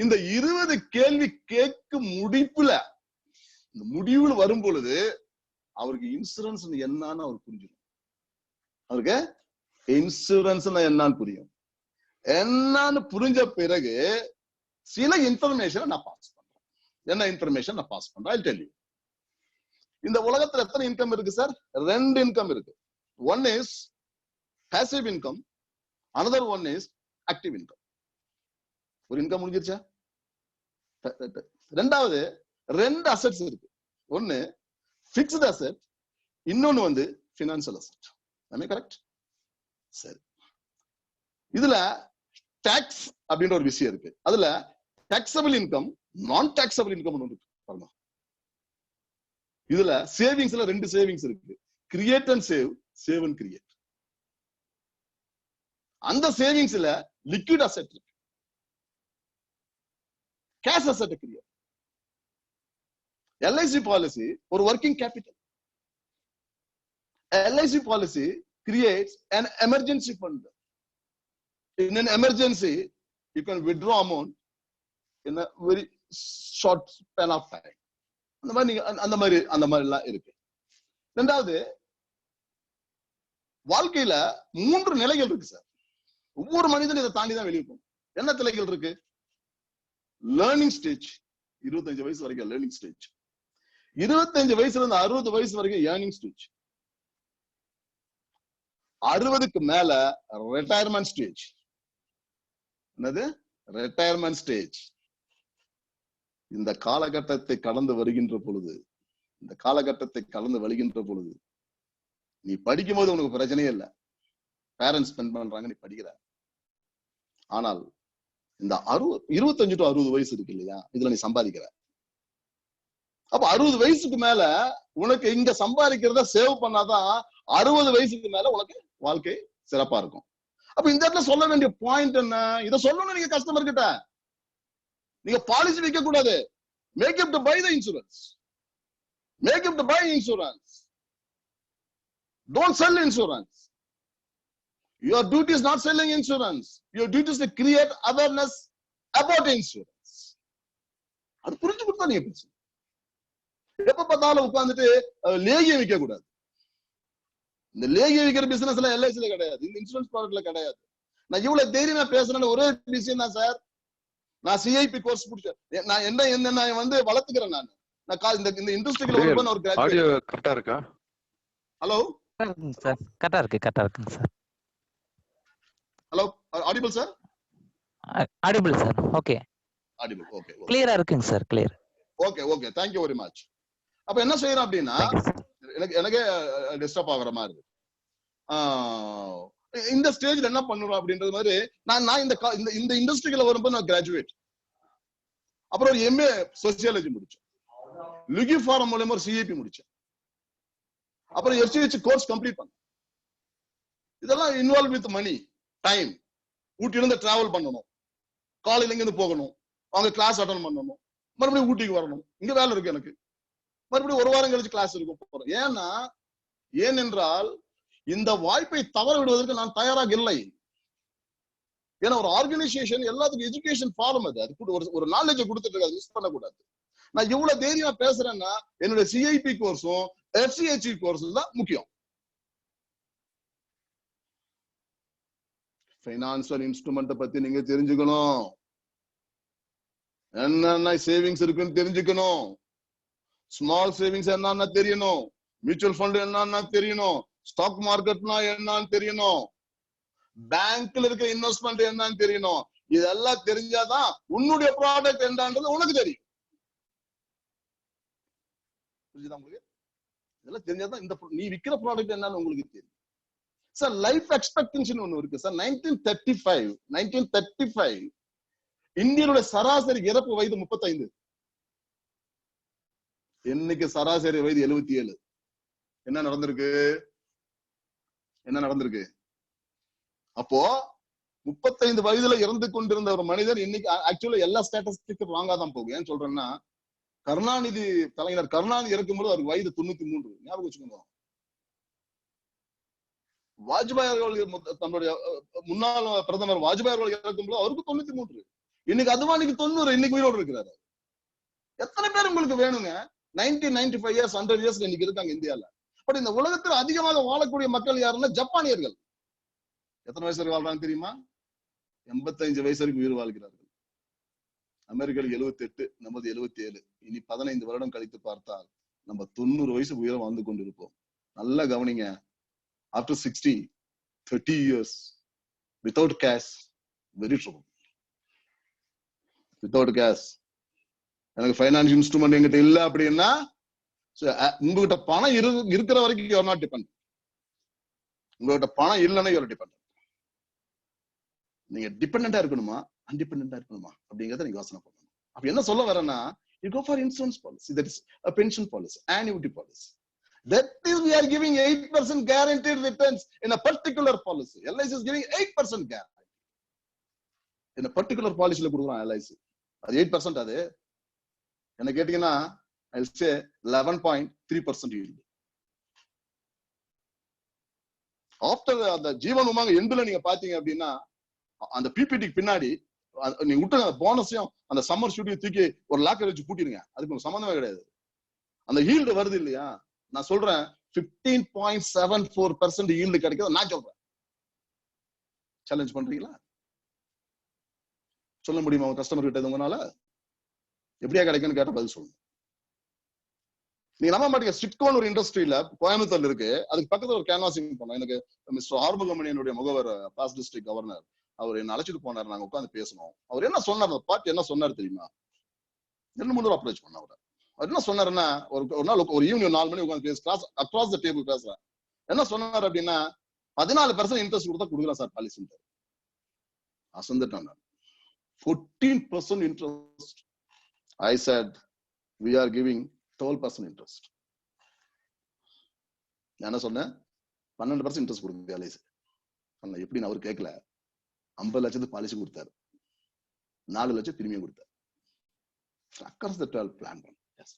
இந்த 20 கேள்வி கேட்கும் முடிவுல வரும் பொழுது அவருக்கு இன்சூரன்ஸ் என்னன்னு அவர் புரிஞ்சிடும். அவருக்கு இன்சூரன்ஸ் என்னன்னு புரியும். என்னன்னு புரிஞ்ச பிறகு சில இன்ஃபர்மேஷன் நான் பாஸ் பண்றேன். என்ன இன்ஃபர்மேஷன் நான் பாஸ் பண்றேன், I'll tell you. இந்த உலகத்துல எத்தனை இன்கம் இருக்கு சார்? 2 இன்கம் இருக்கு. One is passive income, another one is active income. ஒரு இன்கம் முடிஞ்சிருச்சா? ரெண்டாவது 2 அசெட்ஸ் இருக்கு. ஒன்னு பிக்ஸ்ட் அசெட், இன்னொன்னு வந்து ஃபினான்சியல் அசெட். ஆமே கரெக்ட்? சரி, இதுல டாக்ஸ் அப்படின்ற ஒரு விஷயம் இருக்கு. அதுல டாக்ஸபிள் இன்கம், நான் டாக்ஸபிள் இன்கம் ஒன்று இருக்கு பாருங்க. இதுல சேவிங்ஸ்ல 2 சேவிங்ஸ் இருக்கு. Create and save, save and create. அந்த சேவிங்ஸ்ல லிக்விட் அசெட் இருக்கு, cash asset create. LIC policy ஒரு working capital. LIC policy creates an emergency fund. In an emergency, you can withdraw amount in a very short span of time. அந்த மாதிரி எல்லாம் இருக்கு. ரெண்டாவது, வாழ்க்கையில 3 நிலைகள் இருக்கு சார். ஒவ்வொரு மனிதனும் இதை தாண்டி தான் வெளியே போகும். என்ன நிலைகள் இருக்கு? லேர்னிங் ஸ்டேஜ், 25 வயசு வரைக்கும் லேர்னிங் ஸ்டேஜ். 25 வயசுல இருந்து 60 வயசு வரைக்கும் ஏர்னிங் ஸ்டேஜ். 60க்கு மேல ரிட்டையர்மெண்ட் ஸ்டேஜ். என்னது? Retirement stage. இந்த காலகட்டத்தை கடந்து வருகின்ற பொழுது நீ படிக்கும் போது உனக்கு பிரச்சனையே இல்லை. பேரண்ட்ஸ் ஸ்பெண்ட் பண்றாங்க, நீ படிக்கிற. ஆனால் இந்த 25 to 60 வயசு இருக்கு இல்லையா, இதுல நீ சம்பாதிக்கிற. அப்ப 60 வயசுக்கு மேல உனக்கு இங்க சம்பாதிக்கிறத சேவ் பண்ணாதான் 60 வயசுக்கு மேல உனக்கு வாழ்க்கை சிறப்பா இருக்கும். அப்ப இந்த இடத்துல சொல்ல வேண்டிய பாயிண்ட் என்ன? இதை சொல்லணும் நீங்க கஸ்டமர் கிட்ட. நீங்க பாலிசி வைக்க கூடாது. Make him to buy the insurance. Make him to buy insurance. Don't sell insurance. Your duty is not selling insurance. Your duty is to create awareness about insurance. அது புரிஞ்சு கொடுத்தா நீங்க பேசு. எப்ப பார்த்தாலும் உட்கார்ந்துட்டு லேகியம் விற்க கூடாது. இந்த லேகியம் விற்கிற பிசினஸ்ல LICல கிடையாது, இந்த இன்சூரன்ஸ் ப்ராடக்ட்ல கிடையாது. நான் இவ்வளவு தைரியமா பேசுறேன்னு ஒரே விஷயம் தான் சார். நான் CIP கோர்ஸ் முடிச்சேன். நான் என்ன வந்து வளர்த்துக்கிறேன். நான் இந்த இண்டஸ்ட்ரியில ஒர்க் பண்ண ஒரு கிராஜுவேட். ஆடியோ கரெக்ட்டா இருக்கா? ஹலோ சார், கரெக்ட்டா இருக்குங்க sir. Hello, audible sir? Audible sir. Okay, audible. Okay, கிளியரா இருக்குங்க sir, clear. Okay, thank you very much. அப்ப என்ன செய்யறோம் அப்படின்னா, எனக்கு டிஸ்டர்ப் ஆகுற மாதிரி இருக்கு. இந்த ஸ்டேஜ்ல என்ன பண்ணுறோம் அப்படின்றது மாதிரி நான் இந்த இண்டஸ்ட்ரிக்குள்ள வரும்போது நான் கிராஜுவேட், அப்புறம் ஒரு MA சோசியாலஜி முடிச்சேன், லுகி ஃபாரம் மூலமா ஒரு CIP முடிச்சேன், அப்புறம் FCH கோர்ஸ் கம்ப்ளீட் பண்ணேன். இதெல்லாம் இன்வால்வ் வித் மணி, டைம். ஊட்டியிலிருந்து டிராவல் பண்ணணும், காலையில இங்க இருந்து போகணும், அவங்க கிளாஸ் அட்டன் பண்ணணும், மறுபடியும் ஊட்டிக்கு வரணும், இங்க வேலை இருக்கு எனக்கு, மறுபடியும் ஒரு வாரம் கழிச்சு கிளாஸ் இருக்கு போறோம். ஏனென்றால் இந்த வாய்ப்பை தவற விடுவதற்கு நான் தயாராக இல்லை. ஏன்னா ஒரு ஆர்கனைசேஷன் எல்லாத்துக்கும் எஜுகேஷன் ஃபார்ம், அது ஒரு நாலேஜ் கொடுத்துட்டு இருக்கு, மிஸ் பண்ணக்கூடாது. நான் இவ்வளவு தைரியமா பேசுறேன்னா என்னுடைய CIP கோர்ஸும் FCH கோர்ஸும் தான் முக்கியம். பைனான்சியல் இன்ஸ்ட்ருமெண்ட் பத்தி நீங்க தெரிஞ்சுக்கணும், என்னென்ன சேவிங்ஸ் இருக்குன்னு தெரிஞ்சுக்கணும், ஸ்மால் சேவிங்ஸ் என்னன்னா தெரியணும், மியூச்சுவல் ஃபண்ட் என்னன்னா தெரியணும், ஸ்டாக் மார்க்கெட்னா என்னன்னு தெரியணும், பேங்க்ல இருக்க இன்வெஸ்ட்மெண்ட் என்னன்னு தெரியணும். இதெல்லாம் தெரிஞ்சாதான் உன்னுடைய ப்ராடக்ட் என்னன்றது உனக்கு தெரியும். புரியுதா உங்களுக்கு? இதெல்லாம் தெரிஞ்சாதான் நீ விக்கிற ப்ராடக்ட் என்னன்னு உங்களுக்கு தெரியும். சார் லைஃப் எக்ஸ்பெக்டன்சி ஒண்ணு இருக்கு சார். 1935 இந்தியனுடைய சராசரி இறப்பு வயது 35. இன்னைக்கு சராசரி வயது 77. என்ன நடந்திருக்கு? அப்போ 35 வயதுல இறந்து கொண்டிருந்த ஒரு மனிதர் இன்னைக்கு ஆக்சுவலா எல்லா ஸ்டாட்டிஸ்டிக்கும் ராங்கா தான் போகும். ஏன்னு சொல்றேன்னா, தலைவர் கருணாநிதி இறக்கும்போது அவருக்கு வயது 93. ஞாபகம் வச்சுக்கோங்க. வாஜ்பாய் அவர்கள், தன்னுடைய முன்னாள் பிரதமர் வாஜ்பாய் அவர்கள் இறக்கும்போது அவருக்கு 93. இன்னைக்கு அத்வானிக்கு 90. இன்னைக்கு உயிரோடு இருக்கிறாரு. எத்தனை பேர் உங்களுக்கு வேணுங்க? 95 இயர்ஸ் 100 இயர்ஸ் இன்னைக்கு இருக்காங்க இந்தியால. பட் இந்த உலகத்தில் அதிகமாக வாழக்கூடிய மக்கள் யாருன்னா ஜப்பானியர்கள். எத்தனை வயசு வரைக்கும் வாழ்றாங்க தெரியுமா? 85 வயசு வரைக்கும் உயிர் வாழ்கிறார்கள். அமெரிக்காவுக்கு 78, நமது 77. இனி 15 வருடம் கழித்து பார்த்தால் நம்ம 90 வயசு உயிரை வாழ்ந்து கொண்டிருப்போம். நல்லா கவனிங்க. After 60, 30 years without cash, very trouble. Without cash, எனக்கு ஃபைனான்ஸ் இன்ஸ்ட்ருமெண்ட் என்கிட்ட இல்ல அப்படின்னா, உங்ககிட்ட பணம் இருக்கிற வரைக்கும் யூ ஆர் நாட் டிபெண்ட். உங்ககிட்ட பணம் இல்லைன்னா யூ ஆர் டிபெண்ட். நீங்க டிபெண்டா இருக்கணுமா அன்டிபெண்டா இருக்கணுமா அப்படிங்கறத நீங்க யோசனை பண்ணணும். அப்ப என்ன சொல்ல வரேன்னா, you go for insurance policy, that is a pension policy, annuity policy. That is, we are giving 8% guaranteed returns in a particular policy. LIC is giving 8% guarantee in a particular policy. LIC அது 8%. அது என்ன கேட்டீங்கன்னா, I'll say 11.3% yield. After the ஜீவன் உமாங்க எண்டுல நீங்க பாத்தீங்க அப்படின்னா, அந்த பிபிடிக்கு பின்னாடி நீங்க விட்டுங்க, போனஸையும் அந்த சம்மர் ஷூட்டையும் தூக்கி ஒரு லாக்கர் வச்சு பூட்டிருங்க. அதுக்கு சம்பந்தமே கிடையாது. அந்த ஈல்டு வருது இல்லையா? நான் சொல்றேன் 15.74% ஈல்டு கிடைக்குது. நான் சொல்றேன், சேலஞ்ச் பண்றீங்களா? சொல்ல முடியுமா உங்க கஸ்டமர் கிட்ட? உங்களால எப்படியா கிடைக்குன்னு கேட்ட பதில் சொல்லணும். நீங்க நம்ப மாட்டீங்க, சிட்கோன் ஒரு இண்டஸ்ட்ரியில கோயம்புத்தூர்ல இருக்கு. அதுக்கு பக்கத்துல ஒரு கேன்வாசிங் பண்ணோம். எனக்கு மிஸ்டர் ஆறுமுகமணியனுடைய முகவர், பாஸ்ட் டிஸ்ட்ரிக்ட் கவர்னர், அவர் என்ன அழைச்சிட்டு போனார். நாங்க உட்காந்து பேசணும். அவர் என்ன சொன்னார், பாட்டு என்ன சொன்னார் தெரியுமா? 2-3 அப்ரோச் பண்ண அவர் என்ன சொன்னாருன்னா, ஒரு நாள் ஒரு ஈவினிங் 4 மணி உட்காந்து பேச, அக்ராஸ் த டேபிள் பேசுறேன். என்ன சொன்னார் அப்படின்னா, 14% இன்ட்ரெஸ்ட் கொடுத்தா கொடுக்கலாம் சார் பாலிசி. அசந்துட்டாங்க. 14% interest. I said, we are giving 12% interest. என்ன சொன்னேன்? 12% இன்ட்ரெஸ்ட் கொடுக்குது LIC. எப்படின்னு அவர் கேட்கல. 50 லட்சத்துக்கு பாலிசி கொடுத்தாரு, 4 லட்சம் திரும்பியும் கொடுத்தாரு. Across the 12 plan. Yes.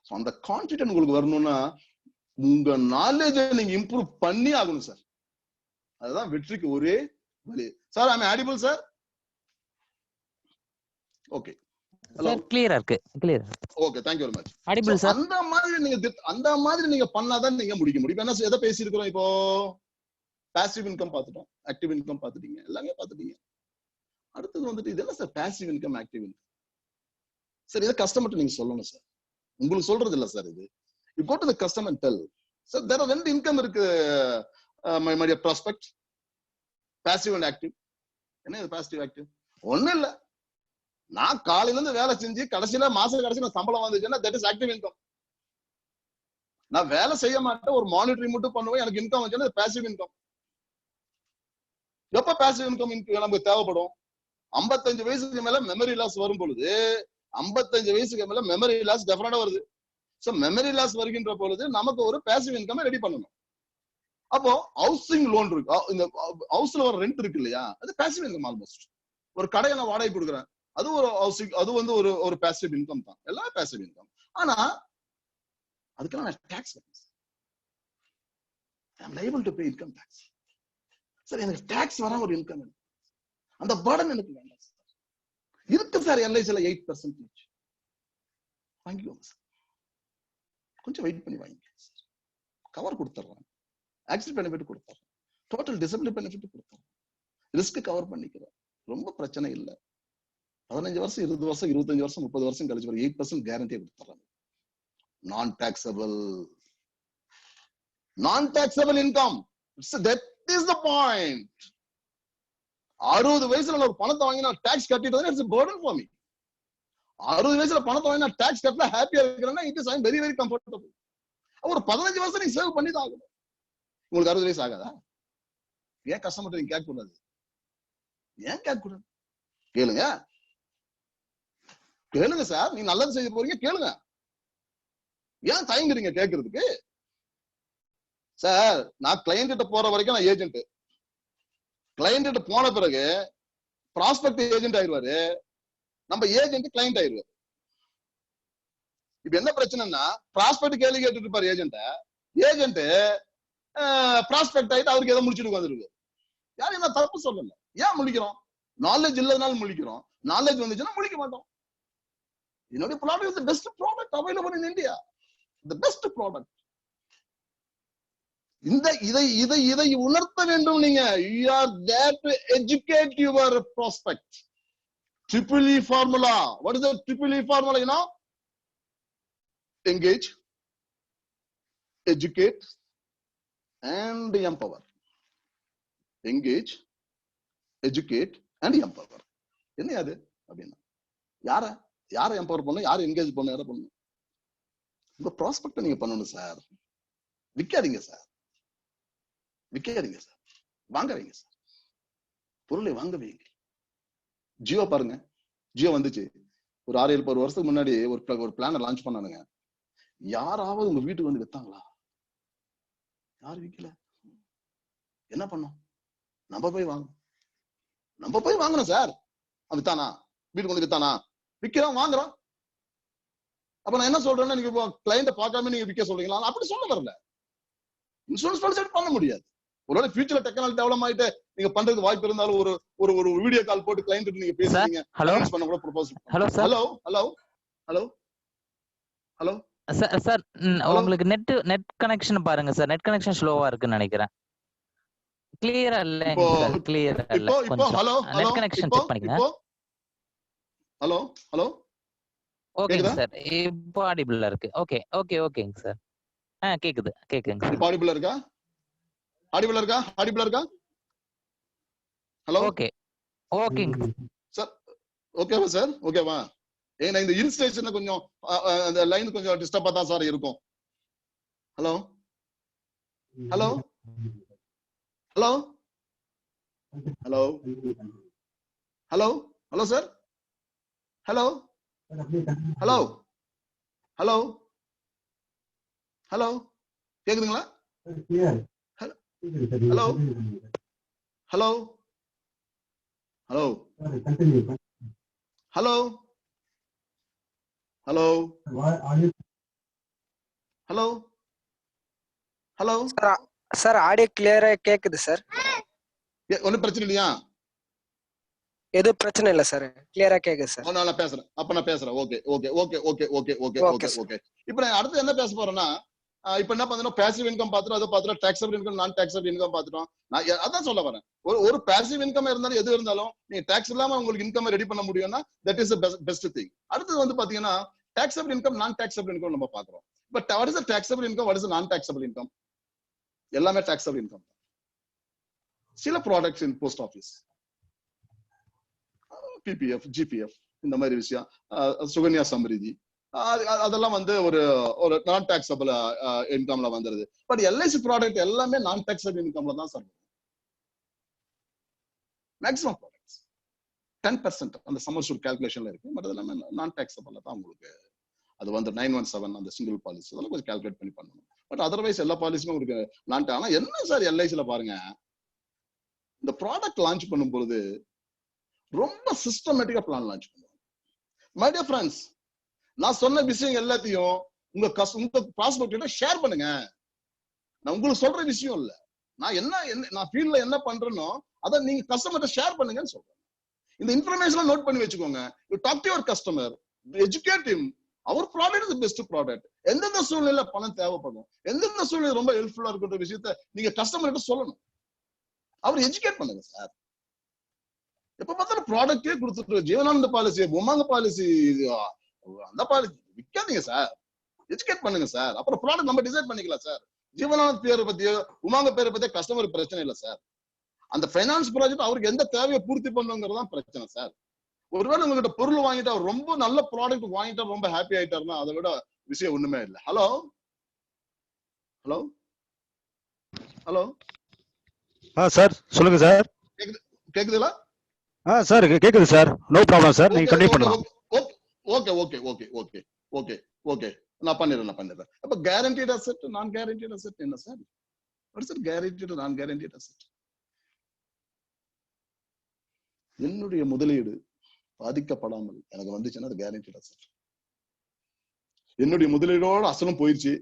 So அந்த கான்ஃபிடன்ஸ் உங்களுக்கு வரணும்னா, உங்க நாலேஜை நீங்க இம்ப்ரூவ் பண்ணி ஆகணும் சார். அதுதான் வெற்றிக்கு ஒரே வழி. சார், ஐ அம் ஆடிபிள் சார்? ஓகே சார், கிளியரா இருக்கு. Clear. Okay, thank you very much. Audible sir. அந்த மாதிரி நீங்க பண்ணாதான் நீங்க முடிக்க முடியும். என்ன எதை பேசி இருக்கிறோம் இப்போ? பாசிவ் இன்கம் பார்த்துட்டோம், ஆக்டிவ் இன்கம் பார்த்துட்டீங்க, எல்லாமே பார்த்துட்டீங்க. அடுத்தது வந்துட்டு இது என்ன sir passive income, active income? Sir, இதை கஸ்டமர்ட்ட நீங்க சொல்லணும் சார். உங்களுக்கு சொல்றது இல்ல சார். இது you go to the customer and tell sir, there are 2 income இருக்கு my dear prospect, passive and active. என்ன இது பாசிவ் ஆக்டிவ்? ஒண்ணும் இல்ல, நான் காலையில இருந்து வேலை செஞ்சு கடைசியில மாசம் கடைசியில சம்பளம் வந்துச்சுன்னா தட் இஸ் ஆக்டிவ் இன்கம். நான் வேலை செய்ய மாட்டேன், ஒரு மானிட்டரிங் மட்டும் பண்ணுவேன், எனக்கு இன்கம் வந்துச்சுன்னா பாசிவ் இன்கம். எப்ப பாசிவ் இன்கம் நமக்கு தேவைப்படும்? 55 வயசுக்கு மேல மெமரி லாஸ் வரும் பொழுது, 55 வயசுக்கு மேல மெமரி லாஸ் டெஃபினட்டா வருது. சோ மெமரி லாஸ் வருகின்ற பொழுது நமக்கு ஒரு பாசிவ் இன்கம் ரெடி பண்ணணும். அப்போ ஹவுசிங் லோன் இருக்கு, இந்த ஹவுஸ்ல ஒரு ரெண்ட் இருக்கு இல்லையா, அது பாசிவ் இன்கம். ஆல்மோஸ்ட் ஒரு கடையை நான் வாடகை கொடுக்குறேன், அது ஒரு ஹவுசிங், அது வந்து ஒரு பாசிவ் இன்கம் தான். எல்லாம் பாசிவ் இன்கம். ஆனா அதுக்கெல்லாம் நான் tax liable to pay income tax. Sir எனக்கு டாக்ஸ் வர ஒரு இன்கம், அந்த பர்டன் எனக்கு வேண்டாம் சார். இருக்கு சார் எல்ஐசில 8% வாங்கிக்கோங்க சார், கொஞ்சம் வெயிட் பண்ணி வாங்கிக்கோங்க சார். கவர் கொடுத்துட்றேன், ஆக்சிடென்ட் பெனிஃபிட் கொடுத்துறேன், டோட்டல் டிசபிலிட்டி பெனிஃபிட் கொடுத்துறேன், ரிஸ்க் கவர் பண்ணிக்கிறேன், ரொம்ப பிரச்சனை இல்லை. 15 வருஷம் 20 வருஷம் 25 வருஷம் 30 வருஷம் கழிச்சு ஒரு 8% கேரண்டியை கொடுத்துறாங்க. நான் taxable income, that is the point. 60 வயசுல ஒரு பணத்தை வாங்கி நான் டாக்ஸ் கட்டிட்டு it's a burden for me. 60 வயசுல பணத்தை வாங்கி நான் டாக்ஸ் கட்டல ஹாப்பியா இருக்கிறேன்னா it is I am very very comfortable. ஒரு 15 வருஷம் நீங்க சேவ் பண்ணி தான் ஆகணும். உங்களுக்கு 60 வயசு ஆகாதா? ஏன் கஷ்டப்பட்டு நீங்க கேட்க கூடாது? ஏன் கேட்க கூடாது? கேளுங்க கேளுங்க சார், நீங்க நல்லது செய்ய போறீங்க, கேளுங்க. ஏன் தயங்குறீங்க கேட்கறதுக்கு? சார் நான் கிளையண்ட் கிட்ட போற வரைக்கும் நான் ஏஜென்ட், கிளையண்ட் கிட்ட போன பிறகு ப்ராஸ்பெக்ட் ஏஜென்ட் ஆயிடுவாரு, நம்ம ஏஜென்ட் கிளையண்ட் ஆயிடுவாரு. இப்ப என்ன பிரச்சனைன்னா ப்ராஸ்பெக்ட் கேள்வி கேட்டுட்டு இருப்பாரு ஏஜென்ட், ஏஜென்ட் ப்ராஸ்பெக்ட் ஆயிட்டு அவருக்கு ஏதோ முடிச்சுட்டு உட்காந்துருக்கு. யாரும் என்ன தப்பு சொல்லல, ஏன் முழிக்கிறோம்? நாலேஜ் இல்லதுனால முழிக்கிறோம், நாலேஜ் வந்துச்சுன்னா முழிக்க மாட்டோம். என்னுடைய product is the best product available in India, the best product. இந்த இதை உணர்த்த வேண்டும் நீங்க. You are there to educate your prospect. Triple E formula. What is the triple E formula? You know, engage, educate, and empower. Engage, educate, and empower. என்ன அது அப்படின்னா யாரை empower பண்ணணும், யாரை என்கேஜ் பண்ணணும், யாரை பண்ணணும்? உங்க ப்ராஸ்பெக்ட் நீங்க பண்ணணும் சார். விற்காதீங்க சார், விற்காதீங்க சார், வாங்குறீங்க சார், பொருளை வாங்க வைங்க. ஜியோ பாருங்க, ஜியோ வந்துச்சு ஒரு 6-7 வருஷத்துக்கு முன்னாடி ஒரு பிளான லான்ச் பண்ணானுங்க. யாராவது உங்க வீட்டுக்கு வந்து வித்தாங்களா? யாரும் விற்கல. என்ன பண்ணோம்? நம்ம போய் வாங்கணும் சார். வித்தானா? வீட்டுக்கு வந்து வித்தானா? விக்கிறோம், வாங்குறோம். அப்ப நான் என்ன சொல்றேன்னா, நீங்க கிளையண்ட பார்க்காம நீங்க விற்க சொல்றீங்களா? அப்படி சொல்ல வரல. இன்சூரன்ஸ் பாலிசி பண்ண முடியாது. ஒருவேளை ஃபியூச்சர்ல டெக்னாலஜி டெவலப் ஆயிட்டு நீங்க பண்றது வாய்ப்பு இருந்தாலும் ஒரு வீடியோ கால் போட்டு கிளையண்ட் நீங்க பேசுறீங்க, அனௌன்ஸ் பண்ண கூட ப்ரோபோஸ். ஹலோ சார் உங்களுக்கு நெட் கனெக்ஷன் பாருங்க சார், நெட் கனெக்ஷன் ஸ்லோவா இருக்குன்னு நினைக்கிறேன். கிளியரா இல்ல சார், கிளியரா இல்ல. இப்போ ஹலோ நெட் கனெக்ஷன் செக் பண்ணிக்கங்க. ஹலோ ஓகேங்க சார், இப்போ ஆடிபிளா இருக்கு. ஓகேங்க சார். கேக்குதுங்க சார். இப்போ ஆடிபிளா இருக்கா? ஹலோ ஓகேங்க சார். ஓகேவா சார்? ஓகேவா? ஏன்னா இந்த ஹில் ஸ்டேஷன்ல கொஞ்சம் அந்த லைன் கொஞ்சம் டிஸ்டர்பா தான் சார் இருக்கும். Hello sir. ஹலோ கேக்குதுங்களா? ஹலோ சார், ஆடியோ கிளியரா கேக்குது சார். ஒன்னும் பிரச்சனை இல்லையா? எதுவும் பிரச்சனை இல்ல சார், கிளியரா கேக்குது சார். நான் பேசுறேன். ஓகே. இப்ப நான் அடுத்து என்ன பேச போறேன்னா, இப்ப என்ன பண்றோம், பாசிவ் இன்கம் பாத்துறோம், அதை பாத்துறோம், டாக்ஸபிள் இன்கம், நான் டாக்ஸபிள் இன்கம் பாத்துறோம். நான் அதான் சொல்ல வரேன். ஒரு பாசிவ் இன்கம் இருந்தாலும் எது இருந்தாலும் நீங்க டாக்ஸ் இல்லாம உங்களுக்கு இன்கம் ரெடி பண்ண முடியும்னா தட் இஸ் பெஸ்ட் திங். அடுத்தது வந்து பாத்தீங்கன்னா டாக்ஸபிள் இன்கம், நான் டாக்ஸபிள் இன்கம் நம்ம பாக்குறோம். But what is taxable income, what is நான் டாக்ஸபிள் இன்கம்? எல்லாமே டாக்ஸபிள் இன்கம். சில ப்ராடக்ட்ஸ் இன் போஸ்ட் ஆபீஸ், பிபிஎஃப், ஜிபிஎஃப், இந்த மாதிரி விஷயம், சுகன்யா சம்ரிதி, அதெல்லாம் வந்து ஒரு நான் டாக்ஸபிள் இன்கம்ல வந்துருது. பட் எல்ஐசி ப்ராடக்ட் எல்லாமே நான் டாக்ஸபிள் இன்கம்ல தான் சார். மேக்ஸிமம் ப்ராடக்ட்ஸ் 10% அந்த சம்மர்ஷூட் கால்குலேஷன்ல இருக்கு. பட் அதெல்லாமே நான் டாக்ஸபிள் தான் உங்களுக்கு. அது வந்து 917 அந்த சிங்கிள் பாலிசி அதெல்லாம் கொஞ்சம் கால்குலேட் பண்ணி பண்ணணும். பட் அதர்வைஸ் எல்லா பாலிசியும் உங்களுக்கு நான். ஆனா என்ன சார் எல்ஐசில பாருங்க, இந்த ப்ராடக்ட் லான்ச் பண்ணும்போது ரொம்ப சிஸ்டமேட்டிக்கா பிளான் லான்ச் பண்ணுவாங்க. மை டியர் ஃப்ரெண்ட்ஸ், நான் சொன்ன விஷயம் எல்லாத்தையும் உங்க ப்ராஸ்பெக்ட் கிட்ட ஷேர் பண்ணுங்க. நான் உங்களுக்கு சொல்ற விஷயம் இல்ல, நான் நான் ஃபீல்ட்ல என்ன பண்றேனோ அதை நீங்க கஸ்டமர்கிட்ட ஷேர் பண்ணுங்கன்னு சொல்றேன். இந்த இன்ஃபர்மேஷன் நோட் பண்ணி வச்சுக்கோங்க. You talk to your customer, educate him. அவர் ப்ராடக்ட் இஸ் பெஸ்ட் ப்ராடக்ட். எந்தெந்த சூழ்நிலையில பணம் தேவைப்படும், எந்தெந்த சூழ்நிலை ரொம்ப ஹெல்ப்ஃபுல்லா இருக்கிற விஷயத்த நீங்க கஸ்டமர் கிட்ட சொல்லணும். அவர் எஜுகேட் பண்ணுங்க சார். எப்ப பார்த்தாலும் ப்ராடக்டே கொடுத்துட்டு ஜீவனானந்த பாலிசி, உமாங்க பாலிசி, அந்த பாலிசி விற்காதீங்க சார். எஜுகேட் பண்ணுங்க சார். அப்புறம் ப்ராடக்ட் நம்ம டிசைட் பண்ணிக்கலாம் சார். ஜீவனானந்த பேரை பத்தியோ உமாங்க பேரை பத்தியோ கஸ்டமர் பிரச்சனை இல்லை சார். அந்த பைனான்ஸ் ப்ராஜெக்ட் அவருக்கு எந்த தேவையை பூர்த்தி பண்ணுங்கிறது தான் பிரச்சனை சார். ஒருவேளை உங்ககிட்ட பொருள் வாங்கிட்டு அவர் ரொம்ப நல்ல ப்ராடக்ட் வாங்கிட்டா ரொம்ப ஹாப்பி ஆயிட்டாருன்னா அதை விட விஷயம் ஒண்ணுமே இல்லை. ஹலோ ஹலோ ஹலோ சார் சொல்லுங்க சார். கேக்குதுங்களா? சார் கேக்குது சார். நோ ப்ராப்ளம் சார், நீங்க கண்டினியூ பண்ணலாம். Okay okay okay okay okay okay நான் பண்ணிடுறேன். அப்ப கேரண்டீட் அசெட், நான் கேரண்டீட் அசெட் என்ன சார்? வாட் இஸ் கேரண்டீட், நான் கேரண்டீட் அசெட்? என்னுடைய முதலீடு பாதிக்கப்படாமல் எனக்கு வந்துச்சுன்னா அது கேரண்டீட் அசெட். என்னுடைய முதலீடோட அசலும் போயிருச்சு,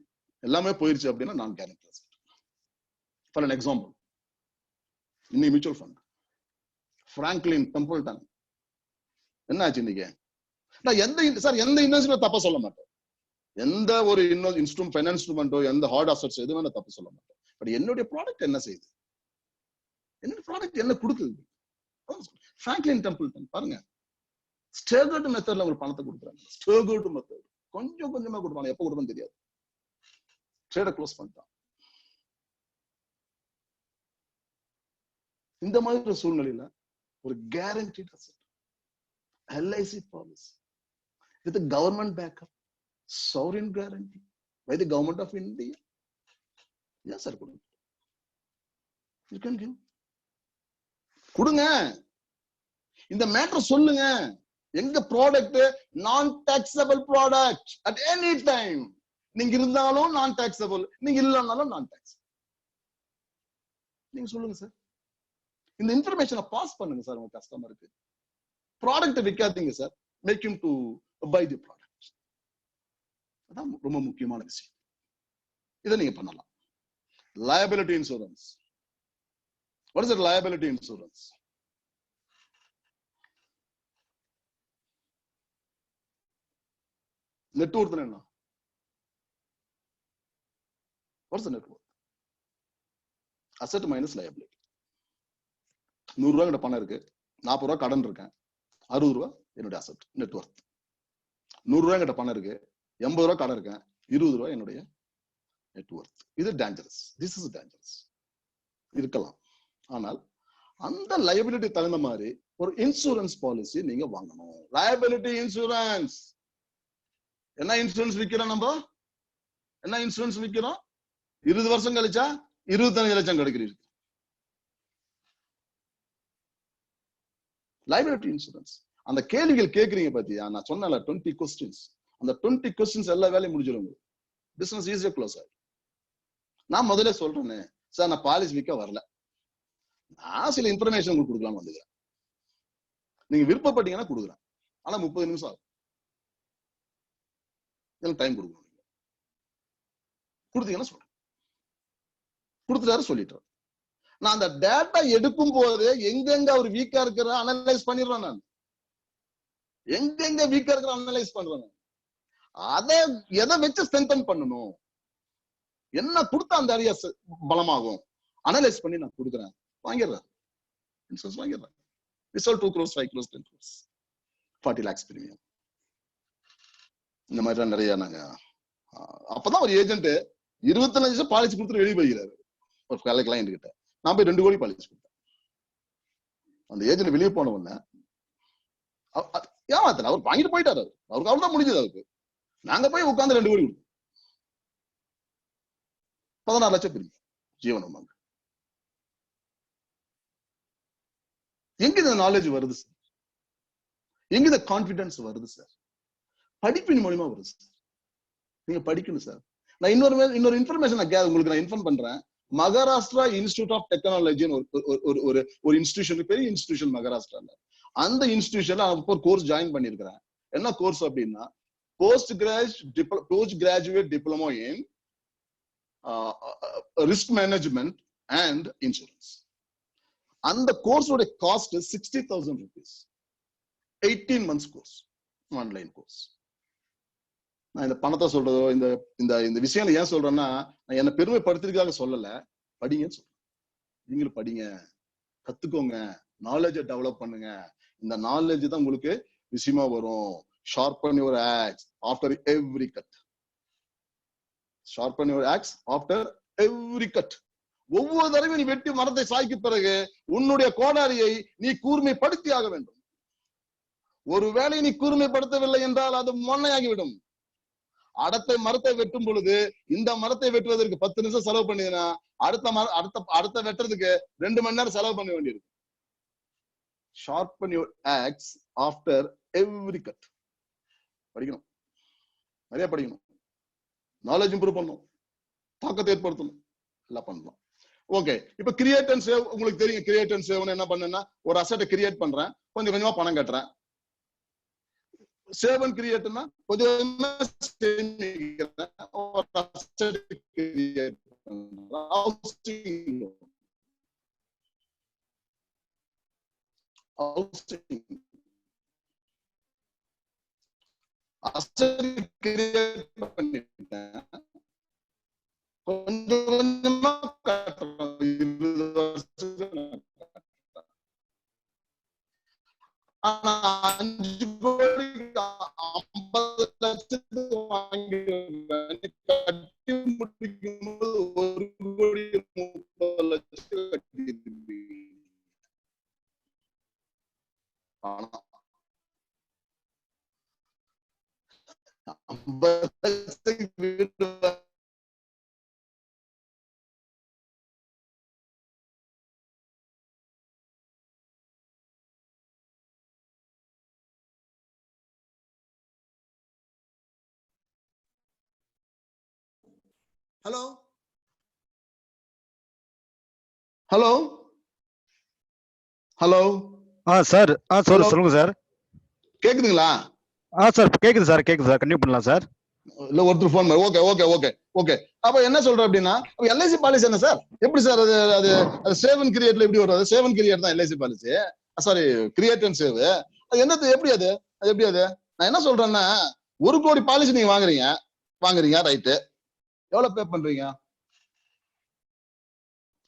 எல்லாமே போயிருச்சு அப்படின்னா நான் guaranteed asset. For an example, இன்னைக்கு மியூச்சுவல் ஃபண்ட் பிராங்க்லின் டெம்பிள்டன் என்ன ஆச்சு இன்னைக்கு? நான் எந்த இன்வெஸ்ட்மெண்ட் தப்ப சொல்ல மாட்டேன். எந்த ஒரு இன்ஸ்ட்ருமெண்டோ எந்த ஹார்ட் அசெட்ஸ் எதுவுமே நான் தப்பு சொல்ல மாட்டேன். பட் என்னுடைய ப்ராடக்ட் என்ன செய்யுது, என்னுடைய ப்ராடக்ட் என்ன கொடுக்குது? பிராங்க்லின் டெம்பிள்டன் பாருங்க, ஸ்டேகர்ட் மெத்தட்ல ஒரு பணத்தை கொடுக்குறாங்க. ஸ்டேகர்ட் மெத்தட் கொஞ்சம் கொஞ்சமா கொடுப்பாங்க, எப்ப கொடுப்பான்னு தெரியாது. ட்ரேட க்ளோஸ் பண்ணிட்டான். இந்த மாதிரி ஒரு சூழ்நிலையில ஒரு guaranteed asset LIC policy with government backup, sovereign guarantee by the government of India. Yes sir, கொடுங்க. You can give. கொடுங்க. இந்த மேட்டர் சொல்லுங்க. எங்க ப்ராடக்ட் நான் taxable product at any time. நீங்க இருந்தாலும் நான் டாக்ஸபிள், நீங்க இல்லனாலும் நான் டாக்ஸ். நீங்க சொல்லுங்க சார். இந்த இன்ஃபர்மேஷனை பாஸ் பண்ணுங்க சார் உங்க கஸ்டமருக்கு. ப்ராடக்ட் விற்காதீங்க sir, make him to buy the product. அதான் ரொம்ப முக்கியமான விஷயம். இதை நீங்க பண்ணலாம். liability insurance. What is it, liability insurance? net worth என்ன? What is the net worth? asset minus liability. 100 ரூபாய் கிட்ட பணம் இருக்கு, 40 ரூபாய் கடன் இருக்கேன், 60 ரூபாய் என்னுடைய அசெட் நெட் ஒர்த். 100 ரூபாய் கிட்ட பணம் இருக்கு, 80 ரூபாய் கடன் இருக்கேன், 20 ரூபாய் என்னுடைய நெட் ஒர்த். இது டேஞ்சரஸ். This is dangerous. இருக்கலாம். ஆனால் அந்த லைபிலிட்டி தகுந்த மாதிரி ஒரு இன்சூரன்ஸ் பாலிசி நீங்க வாங்கணும். Liability insurance. என்ன இன்சூரன்ஸ் விக்கிறோம் நம்ம? என்ன இன்சூரன்ஸ் விக்கிறோம்? 20 வருஷம் கழிச்சா 25 லட்சம் கிடைக்கிறீங்க. Liability insurance. அந்த கேள்விகள் கேட்கறீங்க பாத்தியா, நான் சொன்னல 20 கொஸ்டின்ஸ். அந்த 20 கொஸ்டின்ஸ் எல்லா வேலையும் முடிஞ்சிடும். பிசினஸ் ஈஸியா க்ளோஸ் ஆயிடும். நான் முதல்ல சொல்றேன்னு சார், நான் பாலிசி விற்க வரல, நான் சில இன்ஃபர்மேஷன் உங்களுக்கு கொடுக்கலாம்னு வந்துக்கிறேன். நீங்க விருப்பப்பட்டீங்கன்னா கொடுக்குறேன், ஆனா 30 நிமிஷம் ஆகும். எனக்கு டைம் கொடுக்கணும். நீங்க கொடுத்தீங்கன்னா சொல்றேன். கொடுத்துட்டாரு சொல்லிட்டேன். நான் அந்த டேட்டா எடுக்கும் போது எங்கெங்க அவர் வீக்கா இருக்கிற அனலைஸ் பண்ணிடுறேன். நான் எங்கெங்க வீக்கா இருக்கிற அனலைஸ் பண்றேன். அதை எதை வச்சு ஸ்ட்ரென்தன் பண்ணணும், என்ன கொடுத்தா அந்த ஏரியா பலமாகும் அனலைஸ் பண்ணி நான் கொடுக்குறேன். வாங்கிடுறேன். இன்சூரன்ஸ் வாங்கிடுறேன். Result 2 crores 5 crores 10 crores 40 lakhs premium. இந்த மாதிரி நிறைய நாங்க. அப்பதான் ஒரு ஏஜென்ட் 25 லட்சம் பாலிசி கொடுத்துட்டு வெளியே போய்கிறாரு. ஒரு கிளையண்ட் கிட்ட நான் போய் 2 கோடி பாலிசி கொடுத்தேன். அந்த ஏஜென்ட் வெளியே போன உடனே ஏமாத்தல, அவர் வாங்கிட்டு போயிட்டாரு. அவருக்கு அவ்வளவுதான் முடிஞ்சது. அவருக்கு நாங்க போய் உட்கார்ந்து 2 கோடி கொடுத்தோம். 16 லட்சம் பிரிவு ஜீவனம். எங்க இந்த நாலேஜ் வருது சார்? எங்க இந்த கான்பிடன்ஸ் வருது சார்? படிப்பின் மூலியமா வருது சார். நீங்க படிக்கணும் சார். நான் இன்னொரு இன்ஃபர்மேஷன் உங்களுக்கு நான் இன்ஃபார்ம் பண்றேன். மகாராஷ்டிரா இன்ஸ்டிடியூட் ஆஃப் டெக்னாலஜின்னு ஒரு இன்ஸ்டிடியூஷன், பெரிய இன்ஸ்டிடியூஷன் மகாராஷ்டிரால. அந்த இன்ஸ்டிடியூஷன்ல ஒரு கோர்ஸ் ஜாயின் பண்ணிருக்கிறேன். என்ன கோர்ஸ் அப்படின்னா post graduate diploma in risk management and insurance. அந்த கோர்ஸோட cost 60,000 rupees. 18 months course, online course. நான் இந்த பணத்தை சொல்றதோ இந்த இந்த விஷயம் ஏன் சொல்றேன்னா, நான் என்ன பெருமைப்படுத்திருக்காக சொல்லல, படிங்கன்னு சொல்றேன். நீங்களும் படிங்க, கத்துக்கோங்க, நாலேஜை டெவலப் பண்ணுங்க. இந்த நாலேஜ் தான் உங்களுக்கு விஷயமா வரும். Sharpen your axe after every cut. Sharpen your axe after every cut. ஒவ்வொரு தடவையும் நீ வெட்டி மரத்தை சாய்க்கு பிறகு உன்னுடைய கோடாரியை நீ கூர்மைப்படுத்தி ஆக வேண்டும். ஒருவேளை நீ கூர்மைப்படுத்தவில்லை என்றால் அது மொன்னையாகிவிடும். அடுத்த மரத்தை வெட்டும் பொழுது இந்த மரத்தை வெட்டுவதற்கு 10 நிமிஷம் செலவு பண்ணினா அடுத்த வெட்டுறதுக்கு 2 மணி நேரம் செலவு பண்ண வேண்டியிருக்கு. Sharpen your axe after every cut. படிக்கணும், நிறைய படிக்கணும், நாலேஜ் இம்ப்ரூவ் பண்ணணும், தாக்கத்தை ஏற்படுத்தணும், எல்லாம் பண்ணலாம். ஓகே, இப்ப கிரியேட் அண்ட் சேவ் உங்களுக்கு தெரியும். கிரியேட் அண்ட் சேவ் என்ன பண்ணேன்னா, ஒரு அசெட்டை கிரியேட் பண்றேன், கொஞ்சம் கொஞ்சமா பணம் கட்டுறேன். சேவ் அண்ட் கிரியேட்னா கொஞ்சம் பண்ணிட்டேன். கொஞ்சம் கொஞ்சமா கட்டுறோம். 20 வருஷம். ஆனா 5 கோடி 50 லட்சத்துக்கு வாங்கி கட்டி முடிக்கும்போது 1 கோடி 30 லட்சம் கட்டி ஆனா 50 லட்சத்துக்கு வீடு. ஹலோ ஹலோ ஹலோ சார் சொல்லுங்க சார். கேக்குதுங்களா? சார் கேக்குது சார், கண்டினியூ பண்ணலாம் சார். இல்ல ஒருத்தர் phone okay okay okay okay. அப்ப என்ன சொல்றேன் அப்படின்னா, எல்ஐசி பாலிசி என்ன சார்? எப்படி சார் அது அது அது சேவ் அண்ட் கிரியேட்ல எப்படி வரும்? சேவ் அண்ட் கிரியேட் தான் LIC policy. Sorry, create and save. அது என்னது? எப்படி அது எப்படி அது? நான் என்ன சொல்றேன்னா, 1 கோடி பாலிசி நீங்க வாங்குறீங்க ரைட்டு. எவ்வளவு பே பண்றீங்க?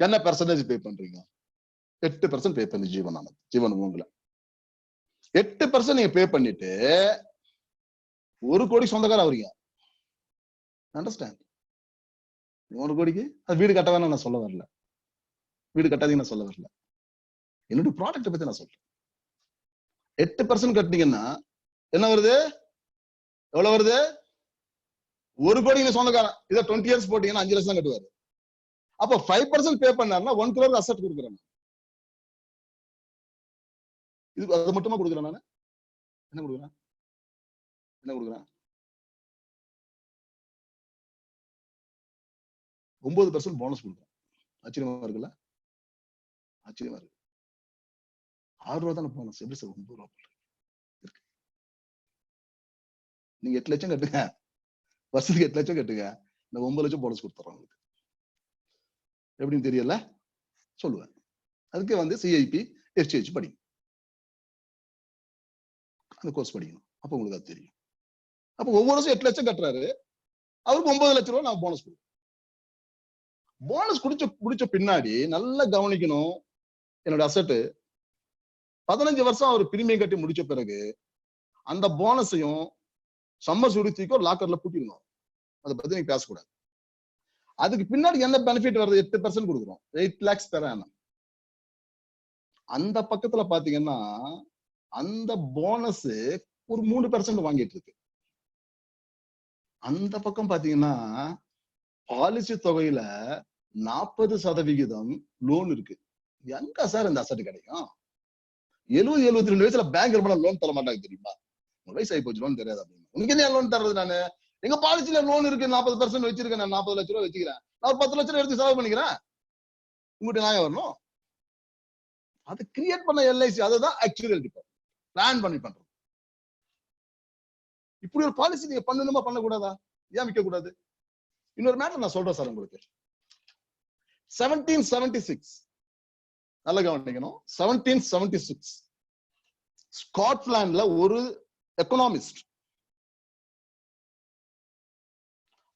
என்ன பெர்சன்டேஜ் பே பண்றீங்க? 8% பே பண்ணி ஜீவன் உங்களை 8% நீங்க பே பண்ணிட்டு 1 கோடி சொந்தக்கார ஆகுறீங்க. அண்டர்ஸ்டாண்ட்? 1 கோடிக்கு அது வீடு கட்ட வேணாம் நான் சொல்ல வரல. வீடு கட்டாதீங்க நான் சொல்ல வரல. என்னுடைய ப்ராடக்ட் பத்தி நான் சொல்றேன். 8% கட்டினீங்கன்னா என்ன வருது? எவ்வளவு வருது? 1 கோடி சொந்தக்காரன். இதை 20 இயர்ஸ் போட்டீங்கன்னா 5 லட்சம் தான் கட்டுவாரு. அப்ப 5% பே பண்ணாருன்னா 1 crore அசெட் கொடுக்குறேன். இது அது மட்டுமா கொடுக்குறேன்? நான் என்ன கொடுக்குறேன்? 9% போனஸ் கொடுக்குறேன். ஆச்சரியமா இருக்குல்ல? ஆச்சரியமா இருக்கு. 6 ரூபா தானே போனஸ். எப்படி சார் 9 ரூபா இருக்கு? நீங்க 8 லட்சம் கட்டுங்க, வருஷத்துக்கு 8 லட்சம் கட்டுங்க, இந்த 9 லட்சம் போனஸ் கொடுத்துறோம் உங்களுக்கு. எப்படின்னு தெரியல சொல்லுவேன். அதுக்கு சிஐபி எஸ்டிஹெச் படிங்க, அந்த கோர்ஸ் படிக்கணும். அப்ப உங்களுக்கு அது தெரியும். அப்ப ஒவ்வொரு வருஷம் 8 லட்சம் கட்டுறாரு, அவருக்கு 9 லட்சம் ரூபாய் நான் போனஸ் கொடுப்பேன். போனஸ் குடிச்ச பின்னாடி நல்லா கவனிக்கணும். என்னோட அசெட் 15 வருஷம் அவர் பிரீமியம் கட்டி முடிச்ச பிறகு அந்த போனஸையும் சம்மர் சுடுத்திக்கோ லாக்கர்ல பூட்டிடணும். அதை பத்தி நீங்க பேசக்கூடாது. அதுக்கு பின்னாடி என்ன பெனிஃபிட் வருது? 8% கொடுக்குறோம், 8 lakhs per annum. அந்த பக்கத்துல பாத்தீங்கன்னா அந்த போனஸ் ஒரு 3% வாங்கிட்டு இருக்கு. அந்த பக்கம் பாத்தீங்கன்னா பாலிசி தொகையில 40% லோன் இருக்கு. எங்க சார் இந்த அசெட் கிடைக்கும்? 72 வயசுல பேங்க் லோன் தர மாட்டாங்க தெரியுமா? வயசு ஆகி போச்சு, லோன் தெரியாது அப்படின்னு. உனக்கு என்ன லோன் தர்றது? நானு எங்க பாலிசியில லோன் இருக்கு, 40% வச்சிருக்கேன், நான் 40 லட்ச ரூபா வச்சுக்கிறேன், நான் ஒரு 10 லட்ச ரூபா எடுத்து செலவு பண்ணிக்கிறேன், உங்ககிட்ட நியாயம் வரணும். அது கிரியேட் பண்ண எல்ஐசி, அதுதான் ஆக்சுவல் பிளான் பண்ணி பண்றது. இப்படி ஒரு பாலிசி நீங்க பண்ணணுமா பண்ணக்கூடாதா? ஏன் விற்க கூடாது? இன்னொரு மேட்டர் நான் சொல்றேன் சார் உங்களுக்கு. 1776 நல்ல கவனிக்கணும். 1776 ஸ்காட்லாந்துல ஒரு எக்கனாமிஸ்ட்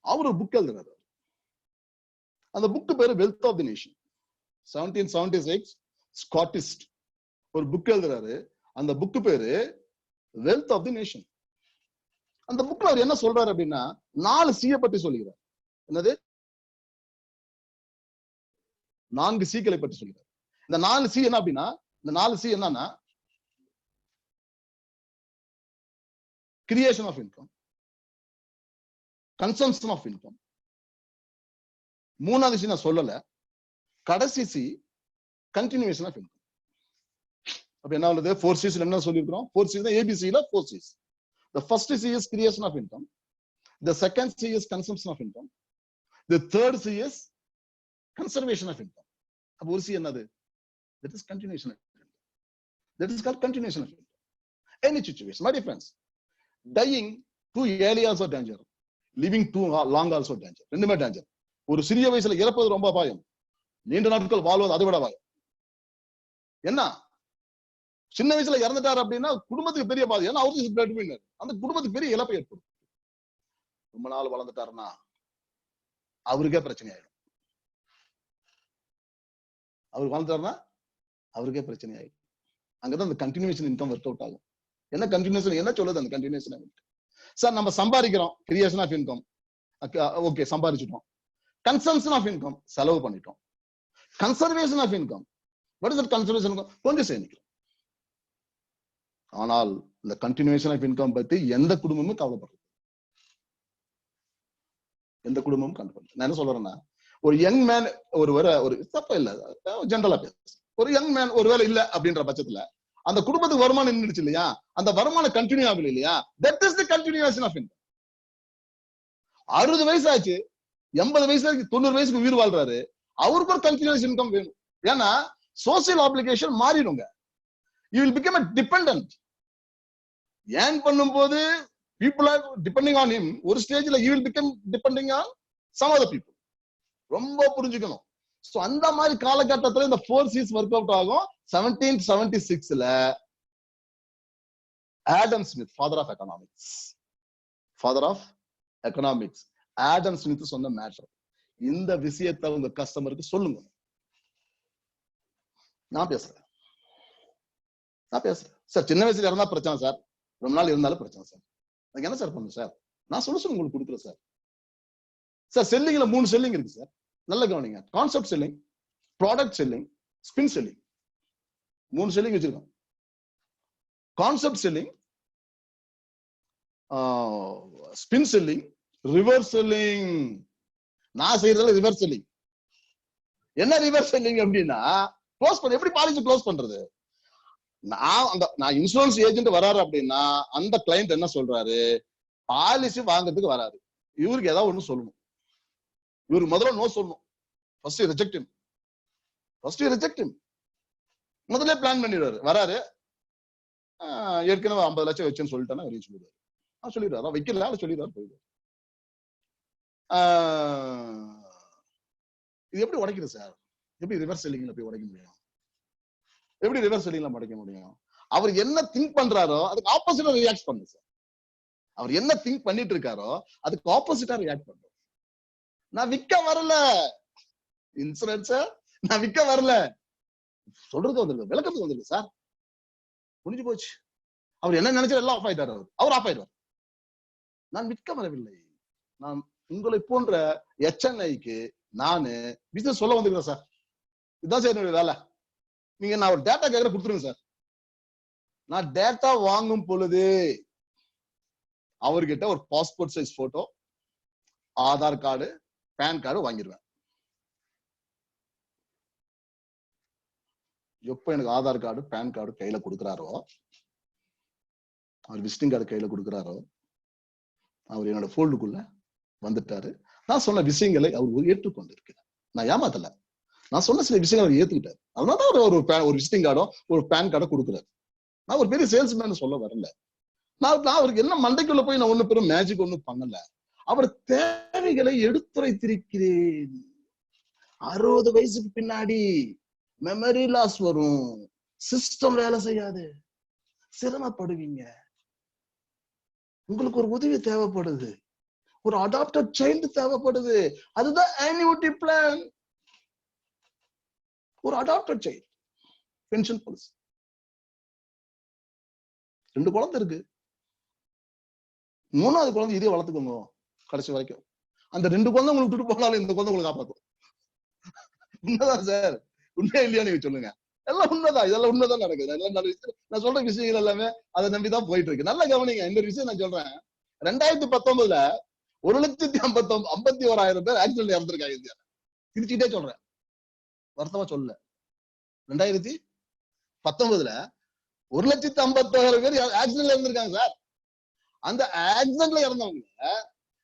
அவரு புக் எழுதுறாரு. அந்த புக் பேரு wealth of the nation. 1776 Scottish ஒரு புக் எழுதுறாரு. அந்த புக் பேரு வெல்த் ஆஃப் தி நேஷன். அந்த புக்ல அவர் என்ன சொல்றாரு அப்படின்னா 4 சீயை பத்தி சொல்லுகிறார். என்னது? 4 சீக்களை பற்றி சொல்லுகிறார். இந்த 4 சி என்ன அப்படின்னா, இந்த 4 சி என்னன்னா creation of income, consumption of income, மூணாவது சி நான் சொல்லல, கடைசி சி கண்டினியூஷன் ஆஃப் இன்கம். அப்ப என்ன உள்ளது? 4 C's என்ன சொல்லிருக்கோம்? 4 C's தான் ABC ல 4 C's. The first C is creation of income. The second C is consumption of income. The third C is conservation of income. அப்ப ஒரு C என்னது? That is continuation of income. That is called continuation of income. Any situation, my dear friends, dying too early also danger, living too long also danger. ரெண்டுமே danger. ஒரு சிறிய வயசுல இறப்பது ரொம்ப அபாயம், நீண்ட நாட்கள் வாழ்வது அதை விட அபாயம். என்ன? சின்ன வயசுல இறந்துட்டாரு அப்படின்னா குடும்பத்துக்கு பெரிய பாதி. ஏன்னா அவருக்கு பிளட் வின்னர், அந்த குடும்பத்துக்கு பெரிய இழப்பை ஏற்படும். ரொம்ப நாள் வளர்ந்துட்டாருன்னா அவருக்கே பிரச்சனை ஆயிடும். அவர் வாழ்ந்துட்டாருன்னா அவருக்கே பிரச்சனை ஆயிடும். அங்கதான் அந்த கண்டினியூஷன் இன்கம் ஒர்க் அவுட் ஆகும். என்ன கண்டினியூஷன் என்ன சொல்லுது? அந்த கண்டினியூஷன் சார் நம்ம சம்பாதிக்கிறோம், கிரியேஷன் ஆஃப் இன்கம், ஓகே சம்பாதிச்சிட்டோம். கன்சம்ப்ஷன் ஆஃப் இன்கம், செலவு பண்ணிட்டோம். Conservation of income, what is that conservation? கொஞ்சம் சேமிக்கிறோம். ஆனால் இந்த கண்டினியூஷன் ஆஃப் இன்கம் பத்தி எந்த குடும்பமும் கவலைப்படுறது, எந்த குடும்பமும் கண்டுபிடிச்சு. நான் என்ன சொல்றேன்னா, ஒரு யங் மேன் ஒரு தப்ப இல்ல, ஜென்ரலா பேச, ஒரு யங் மேன் ஒருவேளை இல்ல அப்படின்ற பட்சத்துல அந்த குடும்பத்துக்கு வருமானம் நின்றுச்சு இல்லையா, அந்த வருமானம் கண்டினியூ ஆகல இல்லையா, that is the continuation of income. 60 வயசு ஆச்சு, 80 வயசுல 90 வயசுக்கு உயிர் வாழ்றாரு, அவருக்கு ஒரு கண்டினியூஸ் இன்கம் வேணும். ஏன்னா சோசியல் ஆப்ளிகேஷன் மாறிடுங்க. You will become a dependent. ஏன் பண்ணும்போது people are depending on him. ஒரு ஸ்டேஜ்ல you will become depending on some other people. ரொம்ப புரிஞ்சுக்கணும். சோ அந்த மாதிரி காலகட்டத்துல இந்த 4 C's ஒர்க் அவுட் ஆகும். 1776ல Adam Smith, father of economics, Adam Smith சொன்ன மேட்டர். இந்த விஷயத்தை உங்க கஸ்டமருக்கு சொல்லுங்க. நான் பேசுறேன் சார். சின்ன வயசுல இருந்தா பிரச்சனை சார், ரொம்ப நாள் இருந்தாலும் பிரச்சனை சார். அதுக்கு என்ன சார் பண்ணும் சார்? நான் சொல்யூஷன் உங்களுக்கு கொடுக்குறேன் சார். சார் செல்லிங்ல 3 செல்லிங் இருக்கு சார், நல்ல கவனிங்க. Concept selling, product selling, spin selling. 3 selling வச்சிருக்கோம். Concept selling, spin selling, reverse selling. நான் செய்யறதுல ரிவர்ஸ் செல்லிங். என்ன ரிவர்ஸ் செல்லிங் அப்படின்னா, க்ளோஸ் பண்ண எப்படி பாலிசி க்ளோஸ் பண்றது? நான் இன்சூரன்ஸ் ஏஜென்ட் வராரு அப்படின்னா அந்த கிளைண்ட் என்ன சொல்றாரு, பாலிசி வாங்குறதுக்கு வராரு, இவருக்கு ஏதாவது ஒண்ணு சொல்லணும். இவருக்கு முதல்ல நோ சொல்லணும். First reject him. முதல்ல பிளான் பண்ணிடுவாரு. வராரு, ஏற்கனவே 50 லட்சம் வச்சுன்னு சொல்லிட்டேன்னா வெளியே சொல்லிடுவாரு. சொல்லிடுவாரு, வைக்கல சொல்லிடுவாரு, போயிடுவாரு. இது எப்படி உடைக்குது சார்? எப்படி ரிவர்ஸ் செல்லிங்ல போய் உடைக்க முடியும்? எப்படி ரிவர்ஸ் செல்லிங்ல உடைக்க முடியும்? அவர் என்ன திங்க் பண்றாரோ அதுக்கு ஆப்போசிட்டா ரியாக்ட் பண்ணு சார். அவர் என்ன திங்க் பண்ணிட்டு இருக்காரோ அதுக்கு ஆப்போசிட்டா ரியாக்ட் பண்ணும். நான் விற்க வரல இன்சூரன்ஸ், நான் விற்க வரல சொல்றது வந்திருக்கு, விளக்கத்துக்கு வந்திருக்கு சார், முடிஞ்சு போச்சு. அவர் என்ன நினைச்சாரு எல்லாம் ஆஃப் ஆயிட்டாரு. அவர் ஆஃப் ஆயிடுவார். நான் விற்க வரவில்லை, நான் உங்களை போன்ற HNIக்கு நானு பிசினஸ் சொல்ல வந்துருக்கேன் சார். இதுதான் சார் என்னுடைய வேலை. நீங்க நான் ஒரு டேட்டா கேட்கற கொடுத்துருங்க சார். நான் டேட்டா வாங்கும் பொழுது அவர்கிட்ட ஒரு passport size photo, Aadhaar card, PAN card வாங்கிடுவேன். எப்ப எனக்கு ஆதார் கார்டு பேன் கார்டு கையில கொடுக்குறாரோ, அவர் விசிட்டிங் கார்டு கையில கொடுக்குறாரோ, அவர் என்னோட போல்டுக்குள்ள வந்துட்டாரு. நான் சொன்ன விஷயங்களை அவர் ஏற்றுக்கொண்டிருக்கிறார். நான் ஏமாத்தல. நான் சொன்ன சில விஷயங்களை அவர் ஏத்துக்கிட்டாரு. அதனாலதான் அவர் ஒரு விசிட்டிங் கார்டோ ஒரு பேன் கார்டோ கொடுக்குறாரு. நான் ஒரு பெரிய சேல்ஸ்மேன் சொல்ல வரல. நான் அவருக்கு என்ன மண்டைக்குள்ள போய் நான் ஒண்ணு பெரும் மேஜிக் ஒண்ணும் பண்ணல. அவர் தேவைகளை எடுத்துரைத்திருக்கிறேன். 60 வயசுக்கு பின்னாடி மெமரி லாஸ் வரும், சிஸ்டம் வேலை செய்யாது, சிரமப்படுவீங்க, உங்களுக்கு ஒரு உதவி தேவைப்படுது, ஒரு அடாப்டட் சைல்டு தேவைப்படுது, அதுதான் annuity பிளான். ஒரு அடாப்டட் சைல்டு பென்ஷன் பாலிசி. 2 குழந்தை இருக்கு, 3வது குழந்தை இதே வளர்த்துக்கோங்க கடைசி வரைக்கும். அந்த 2 குழந்தை உங்களுக்கு விட்டுட்டு போனாலும் இந்த குழந்தை உங்களுக்கு காப்பாற்றும். உண்மைதான் சார், உண்மையா இல்லையா நீங்க சொல்லுங்க. எல்லாம் உண்மைதான், இதெல்லாம் உண்மைதான் நடக்குது. நான் சொல்ற விஷயங்கள் எல்லாமே அதை நம்பிதான் போயிட்டு இருக்கு. நல்லா கவனிங்க. இந்த விஷயம் நான் சொல்றேன், 2019ல 1,51,000 பேர் ஆக்சிடென்ட் இறந்திருக்காங்க இந்தியா. திருச்சிட்டே சொல்றேன், வருத்தமா சொல்லல. 2019ல 1,51,000 பேர் ஆக்சிடென்ட்ல இறந்திருக்காங்க சார். அந்த ஆக்சிடென்ட்ல இறந்தவங்க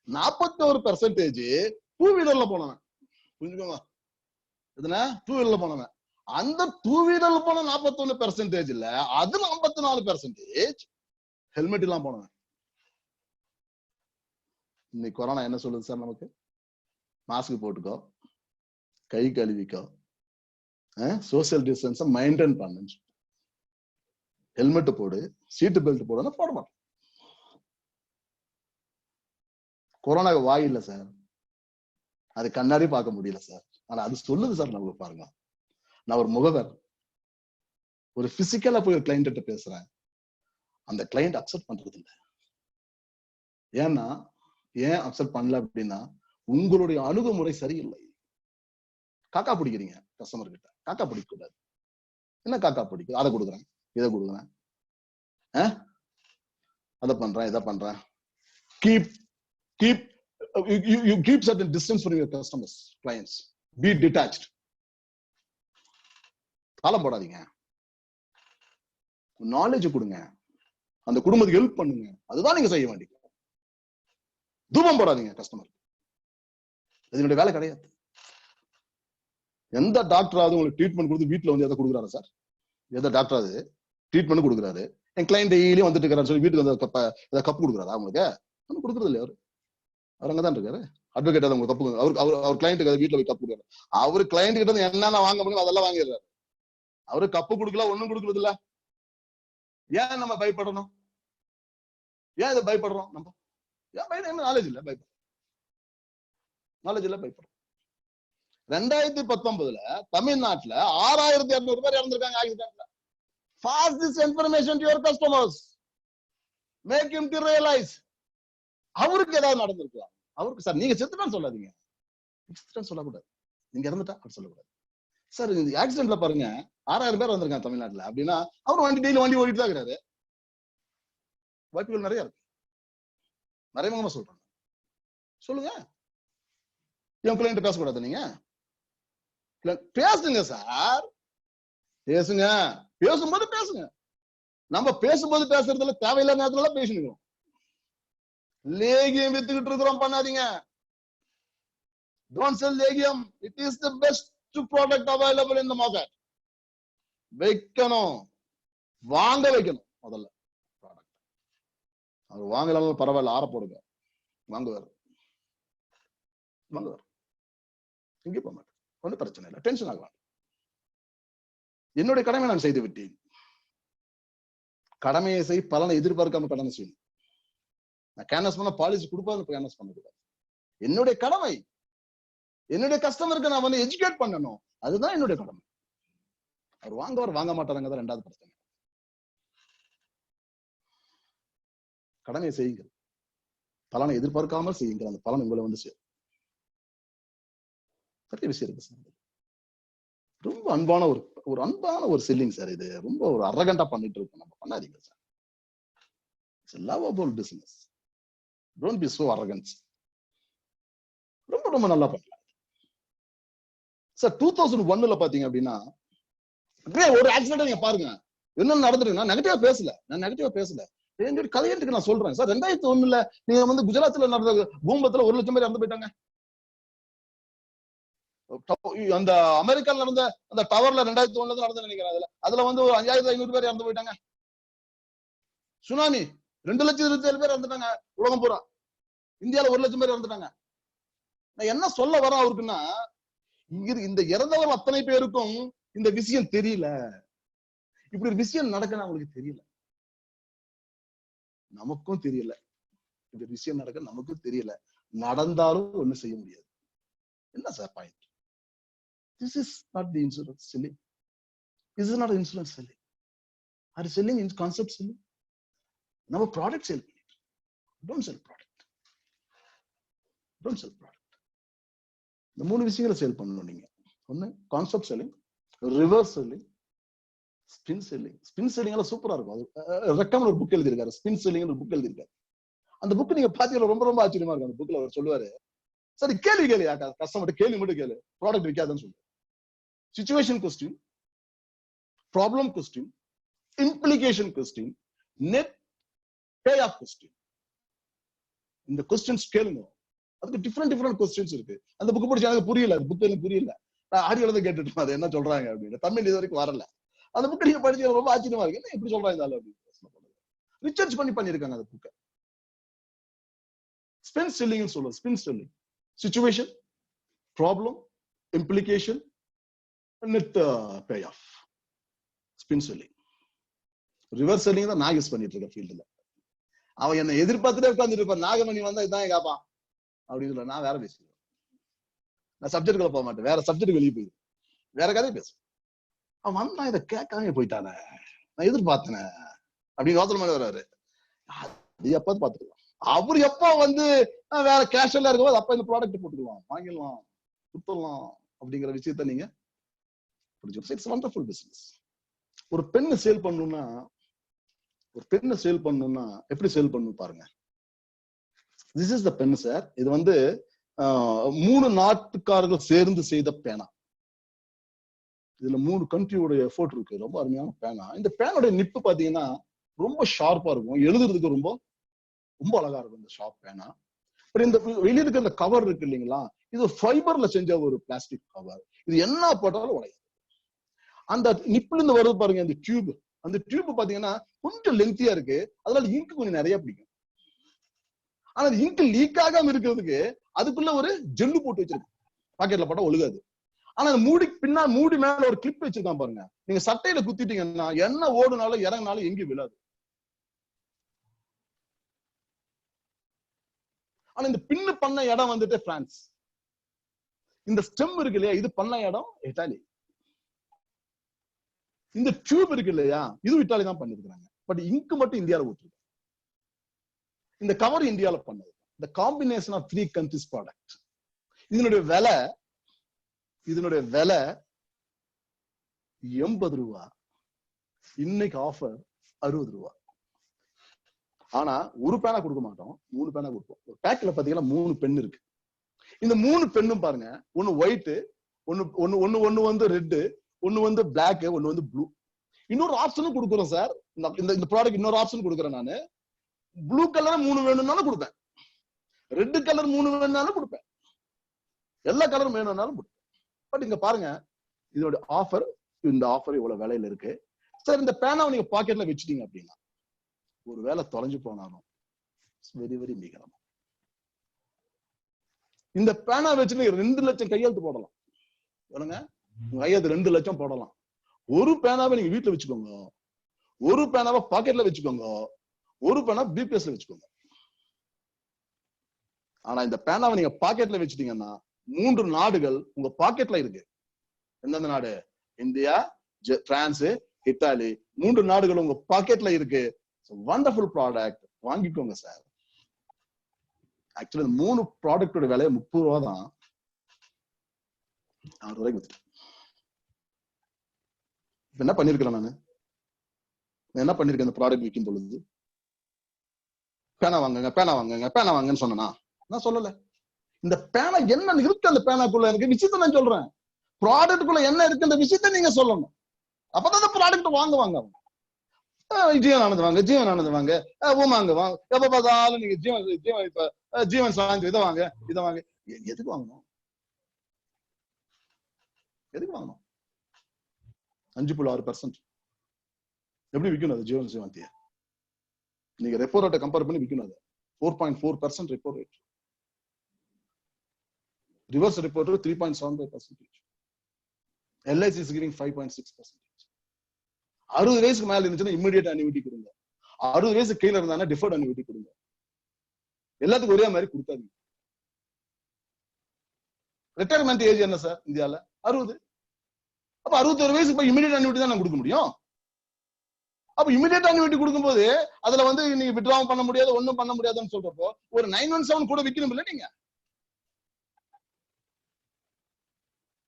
41% டூ வீலர்ல போனவன். புரிஞ்சுக்கோங்க, எதுனா டூ வீலர்ல போனவன். அந்த டூ வீலர்ல போன 41%ல அதுல 54% ஹெல்மெட் இல்லாம போனவன். இன்னைக்கு கொரோனா என்ன சொல்லுது சார் நமக்கு? மாஸ்க் போட்டுக்கோ, கை கழுவிக்கோ, சோசியல் டிஸ்டன்ஸ் மெயின்டைன் பண்ணு, ஹெல்மெட் போடு, சீட்டு பெல்ட் போடுன்னா போட மாட்டோம். கொரோனாக்கு வாய் இல்ல சார், அது கண்ணாடி பார்க்க முடியல சார், ஆனா அது சொல்லுது சார் நமக்கு. பாருங்க, நான் ஒரு முகவர், ஒரு பிசிக்கலா போய் ஒரு கிளைண்ட் கிட்ட பேசுறேன், அந்த கிளைண்ட் அக்செப்ட் பண்றது இல்லை. ஏன்னா ஏன் அக்செப்ட் பண்ணல அப்படின்னா, உங்களுடைய அணுகுமுறை சரியில்லை. காக்கா பிடிக்கிறீங்க கஸ்டமர் கிட்ட. காக்கா பிடிக்க கூடாது. என்ன காக்கா பிடிக்கும்? அதை கொடுக்குறேன், இதை கொடுக்குறேன், அதை பண்றேன், இதை பண்றேன். You keep certain distance from your customers, clients. Be detached. காலம் போடாதீங்க, நாலேஜ் கொடுங்க, அந்த குடும்பத்துக்கு ஹெல்ப் பண்ணுங்க. அதுதான் நீங்க செய்ய வேண்டியது. தூபம் போடாதீங்க கஸ்டமர். இதனுடைய வேலை கிடையாது. எந்த டாக்டராவது உங்களுக்கு ட்ரீட்மெண்ட் கொடுத்து வீட்டுல வந்து எதை கொடுக்குறாரு சார்? எந்த டாக்டராவது ட்ரீட்மெண்ட் கொடுக்குறாரு, என் கிளைண்ட் டெய்லியும் வந்துட்டு இருக்கிறாரு சொல்லி வீட்டுக்கு வந்து கப்பு கொடுக்குறாரு? அவங்களுக்கு ஒன்றும் கொடுக்குறது இல்லை. அவர் அங்கதான் இருக்காரு, அட்வொகேட். அவங்க கப்பு அவர் கிளைண்ட்டுக்கு வீட்டுல போய் கப்பு கொடுக்குறாரு. அவரு கிளைண்ட் கிட்ட இருந்து என்னென்ன வாங்க முடியும் அதெல்லாம் வாங்கிடுறாரு. அவரு கப்பு கொடுக்கல, ஒண்ணும் கொடுக்கறது இல்ல. ஏன் நம்ம பயப்படணும்? ஏன் இதை பயப்படுறோம்? நம்ம ஏன் பயப்பட? நாலேஜ் இல்ல, பயப்படும். நாலேஜ் இல்ல, பயப்படும். 2019ல தமிழ்நாட்டுல 6,200 பேர் இறந்திருக்காங்க ஆக்சிடென்ட்ல. Pass this information to your customers. Make him to realize. அவருக்கு ஏதாவது நடந்திருக்கலாம். அவருக்கு சார் நீங்க செத்துட்டான்னு சொல்லாதீங்க, செத்துட்டான்னு சொல்லக்கூடாது, நீங்க இறந்துட்டா அப்படி சொல்லக்கூடாது சார். இந்த ஆக்சிடென்ட்ல பாருங்க 6,000 பேர் வந்திருக்காங்க தமிழ்நாட்டுல அப்படின்னா, அவரு டெய்லி வண்டி ஓடிட்டு தான் இருக்கிறாரு. வாய்ப்புகள் நிறைய இருக்கு. மறைமுகமா சொல்றாங்க. சொல்லுங்க, என் கிளைண்ட் பேசக்கூடாது? நீங்க பேசுங்க சார், பேசுங்க. பேசும்போது பேசுங்க. நம்ம பேசும்போது பேசுறதுல தேவையில்லாத நேரத்துல பேசணும். லேகியம் வித்துக்கிட்டு இருக்கிறோம், பண்ணாதீங்க. Don't sell லேகியம். It is the best product available in the market. வைக்கணும், வாங்க வைக்கணும். முதல்ல ப்ராடக்ட் அவர் வாங்கலாம் பரவாயில்ல, ஆற போடுங்க, வாங்குவார், வாங்குவார். இங்கே போக மாட்டேன், ஒன்றும் பிரச்சனை இல்லை, டென்ஷன் ஆகலாம். என்னுடைய கடமை நான் செய்து விட்டேன். கடமையை செய், பலனை எதிர்பார்க்காம கடமை செய்யணும். நான் கேன்வாஸ் பண்ண பாலிசி கொடுப்பாது, கேன்வாஸ் பண்ணக்கூடாது. என்னுடைய கடமை, என்னுடைய கஸ்டமருக்கு நான் வந்து எஜுகேட் பண்ணணும். அதுதான் என்னுடைய கடமை. அவர் வாங்குவார், வாங்க மாட்டாருங்க, தான் 2வது பிரச்சனை. கடமையை செய்யுங்கள், பலனை எதிர்பார்க்காமல் செய்யுங்கள், அந்த பலன் உங்களை வந்து சேரும். நிறைய விஷயம் இருக்கு சார். ரொம்ப அன்பான ஒரு அன்பான ஒரு செல்லிங் சார். இது ரொம்ப ஒரு அரகண்டா பண்ணிட்டு இருக்கோம். நம்ம பண்ணாதீங்க sir. It's a lovable business. Don't be so arrogant. ரொம்ப ரொம்ப நல்லா பண்ணலாம் சார். 2001ல பாத்தீங்க அப்படின்னா ஒரு ஆக்சிடென்ட் நீங்க பாருங்க என்ன நடந்துருக்கு. நான் நெகட்டிவா பேசல, என்னோட கதையத்துக்கு நான் சொல்றேன் சார். 2001 நீங்க வந்து குஜராத்ல நடந்த பூகம்பத்துல 1 லட்சம் பேர் இறந்து போயிட்டாங்க. அந்த அமெரிக்கால நடந்த அந்த டவர்ல 2001 நடந்து நினைக்கிறேன். அதுல வந்து ஒரு 5500 பேர் இறந்து போயிட்டாங்க. சுனாமி 2,27,000 பேர் இறந்துட்டாங்க உலகம் பூரா. இந்தியால 1 லட்சம் பேர் இறந்துட்டாங்க. நான் என்ன சொல்ல வரேன் அவருக்குன்னா, இந்த இறந்தவர் அத்தனை பேருக்கும் இந்த விஷயம் தெரியல. இப்படி ஒரு விஷயம் நடக்குன்னு அவங்களுக்கு தெரியல, நமக்கும் தெரியல. இந்த விஷயம் நடக்க நமக்கும் தெரியல. நடந்தாலும் ஒண்ணும் செய்ய முடியாது. என்ன sir point? This is not the insurance selling. This is not insurance selling. Are you selling in concept selling? நம்ம ப்ராடக்ட் சேல் பண்ணிட்டு, don't sell product. இந்த 3 விஷயங்களை சேல் பண்ணணும் நீங்க. ஒண்ணு concept selling, reverse selling, spin selling. Spin selling எல்லாம் சூப்பரா இருக்கும். அது ரெக்கமெண்ட் ஒரு புக் எழுதியிருக்காரு, ஸ்பின் செல்லிங் ஒரு புக் எழுதியிருக்காரு. அந்த புக் நீங்க பாத்தீங்கன்னா ரொம்ப ஆச்சரியமா இருக்கும். அந்த புக்ல அவர் சொல்லுவாரு, சரி கேள்வி கஸ்டமர்கிட்ட கேள்வி மட்டும் கேளு, ப்ராடக்ட் விற்காதுன்னு சொல்லுவாரு. Situation question, problem question, implication question, net pay off question. இந்த கொஸ்டின்ஸ் கேளுங்க. அதுக்கு டிஃப்ரெண்ட் கொஸ்டின்ஸ் இருக்கு. அந்த புக் படிச்சு எனக்கு புரியல, அது புக் எனக்கு புரியல. நான் ஆடியோல தான் கேட்டுட்டு அது என்ன சொல்றாங்க அப்படின்னு. தமிழ் இது வரைக்கும் வரல. அந்த புக் நீங்க படிச்சு ரொம்ப ஆச்சரியமா இருக்கு, என்ன எப்படி சொல்றாங்க அப்படின்னு. ரிசர்ச் பண்ணிருக்காங்க அந்த புக்கை. ஸ்பின் செல்லிங் சொல்லுவோம். Spin selling situation, problem, implication, net pay off. Spin selling. Reverse selling தான் நான் யூஸ் பண்ணிட்டு இருக்கேன் ஃபீல்டுல. அவன் என்ன எதிர்பார்த்துட்டே உட்கார்ந்துட்டு இருப்பான். நாகமணி வந்தா இதான் கேப்பான் அப்படின்னு சொல்ல, நான் வேற பேசுவேன். நான் சப்ஜெக்டுக்குள்ள போக மாட்டேன், வேற சப்ஜெக்ட் வெளியே போயிடுவேன், வேற கதையை பேசுவேன். அவன் வந்தான் இதை கேட்காம போயிட்டானே, நான் எதிர்பார்த்தேன் அப்படின்னு யோசனை பண்ணி வர்றாரு. அது எப்ப பாத்துக்கலாம். அவரு எப்ப வந்து வேற கேஷுவலா இருக்கும்போது அப்ப இந்த ப்ராடக்ட் போட்டுக்கலாம், வாங்கிடலாம், கொடுத்துடலாம் அப்படிங்கிற விஷயத்த நீங்க புரிஞ்சுக்கணும். It's wonderful business. ஒரு பெண்ணை சேல் பண்ணணும்னா எப்படி சேல் பண்ணணும் பாருங்க. This is the pen sir. இது வந்து 3 நாட்டுக்காரர்கள் சேர்ந்து செய்த பேனா. இதுல 3 கண்ட்ரியோட எஃபோர்ட் இருக்கு. ரொம்ப அருமையான பேனா. இந்த பேனோட நிப்பு பாத்தீங்கன்னா ரொம்ப ஷார்ப்பா இருக்கும், எழுதுறதுக்கு ரொம்ப அழகா இருக்கும் இந்த ஷார்ப் பேனா. இந்த வெளியே இருக்கிற இந்த கவர் இருக்கு இல்லைங்களா, இது ஃபைபர்ல செஞ்ச ஒரு பிளாஸ்டிக் கவர். இது என்ன போட்டாலும் உடையாது. அந்த நிப்புல இருந்து வருது பாருங்க அந்த டியூப். அந்த டியூப் பாத்தீங்கன்னா கொஞ்சம் லென்த்தியா இருக்கு, அதனால இங்க் கொஞ்சம் நிறைய பிடிக்கும். ஆனா இங்க் லீக் ஆகாம இருக்கிறதுக்கு அதுக்குள்ள ஒரு ஜெல்லு போட்டு வச்சிருக்கு, பாக்கெட்ல போட்டா ஒழுகாது. ஆனா மூடி மேல ஒரு கிளிப் வச்சிருக்கான் பாருங்க. நீங்க சட்டையில குத்திட்டீங்கன்னா என்ன ஓடுனாலும் இறங்கினாலும் எங்கேயும் விழாது. ஆனா இந்த பின்னு பண்ண இடம் வந்துட்டு பிரான்ஸ். இந்த ஸ்டெம் இருக்கு இல்லையா, இது பண்ண இடம் இட்டாலி. இந்த டியூப் இருக்கு இல்லையா, இது இட்டாலி தான் பண்ணிருக்காங்க. பட் இங்க் மட்டும் இந்தியாவில ஊற்றுது. இந்த கவர் இந்தியாவில பண்ணது. இந்த காம்பினேஷன் ஆஃப் 3 countries ப்ராடக்ட். இதனுடைய விலை 80 ரூபா. இன்னைக்கு ஆஃபர் 60 ரூபா. ஆனா ஒரு பேனா கொடுக்க மாட்டோம், 3 பேனா கொடுப்போம். ஒரு பேக்ல பாத்தீங்கன்னா 3 பென் இருக்கு. இந்த 3 பென்னும் பாருங்க, ஒன்னு ஒயிட், ஒன்னு வந்து ரெட், ஒன்னு வந்து பிளாக், ஒன்னு வந்து ப்ளூ. இன்னொரு ஆப்ஷனும் கொடுக்குறோம் சார். இந்த ப்ராடக்ட் இன்னொரு ஆப்ஷன் கொடுக்குறேன் நானு. ப்ளூ கலர் 3 வேணும்னாலும் கொடுப்பேன், ரெட் கலர் 3 வேணும்னாலும் கொடுப்பேன், எல்லா கலரும் வேணும்னாலும் கொடுப்பேன். பட் இங்க பாருங்க இதோட ஆஃபர். இந்த ஆஃபர் இவ்வளவு விலையில இருக்கு சார். இந்த பேனாவை நீங்க பாக்கெட்ல வச்சுட்டீங்க அப்படின்னா ஒரு வேலை தொலைஞ்சு போனாலும் வெரி வெரி மிகரம். இந்த பேனா வச்சு 2 லட்சம் கையெழுத்து போடலாம். சொல்லுங்க, கையெழுத்து 2 லட்சம் போடலாம். ஒரு பேனாவை நீங்க வீட்டுல வச்சுக்கோங்க, ஒரு பேனாவை பாக்கெட்ல வச்சுக்கோங்க, ஒரு பேனா பிபிஎஸ்ல வச்சுக்கோங்க. ஆனா இந்த பேனாவை நீங்க பாக்கெட்ல வச்சுட்டீங்கன்னா 3 நாடுகள் உங்க பாக்கெட்ல இருக்கு. எந்தெந்த நாடு? India, France, Italy. 3 நாடுகள் உங்க பாக்கெட்ல இருக்கு. வண்டர்ஃபுல் ப்ராடக்ட், வாங்கிக்கோங்க சார். ஆக்சுவலி 3 ப்ராடக்டோட விலை 30 ரூபா தான். 6 ரூபாய்க்கு வித்துட்டேன். என்ன பண்ணிருக்கேன் நானு? என்ன பண்ணிருக்கேன் இந்த ப்ராடக்ட் விற்கும் பொழுது? பேனா வாங்குங்கன்னு சொன்னா நான் சொல்லல. இந்த பேனா என்ன இருக்கு அந்த பேனாக்குள்ள இருக்கு விஷயத்த நான் சொல்றேன். ப்ராடக்டுக்குள்ள என்ன இருக்கு அந்த விஷயத்த நீங்க சொல்லணும். அப்பதான் அந்த ப்ராடக்ட் வாங்குவாங்க அவங்க. ஜீவனானது வாங்க, ஜீவனானது வாங்க, உமாங்க வாங்க, எப்ப பார்த்தாலும் நீங்க ஜீவன் இப்ப ஜீவன் சாஞ்சு இதை வாங்க, இதை வாங்க. எதுக்கு வாங்கணும்? எதுக்கு வாங்கணும்? 5.6% எப்படி விற்கணும் அது ஜீவன் சிவாந்திய? நீங்க ரெப்போ ரேட்டை கம்பேர் பண்ணி விற்கணும் அது. 4.4% repo rate. Reverse repo rate 3.75%. LIC is giving 5.6%. 60 வயசுக்கு மேல இருந்துச்சுன்னா இமிடியேட் அனிவிட்டி கொடுங்க. 60 வயசுக்கு கீழே இருந்தாங்கன்னா டிஃபர்ட் அனிவிட்டி கொடுங்க. எல்லாத்துக்கும் ஒரே மாதிரி கொடுத்தாங்க. ரிட்டையர்மெண்ட் ஏஜ் என்ன சார் இந்தியால? 60. அப்ப 61 வயசுக்கு போய் இமிடியேட் அனிவிட்டி தான் நான் கொடுக்க முடியும். அப்ப இமிடியேட் அனிவிட்டி கொடுக்கும்போது அதுல வந்து நீங்க வித்ட்ராவும் பண்ண முடியாது, ஒண்ணும் பண்ண முடியாதுன்னு சொல்றப்போ ஒரு 917 கூட விற்கணும் இல்ல நீங்க?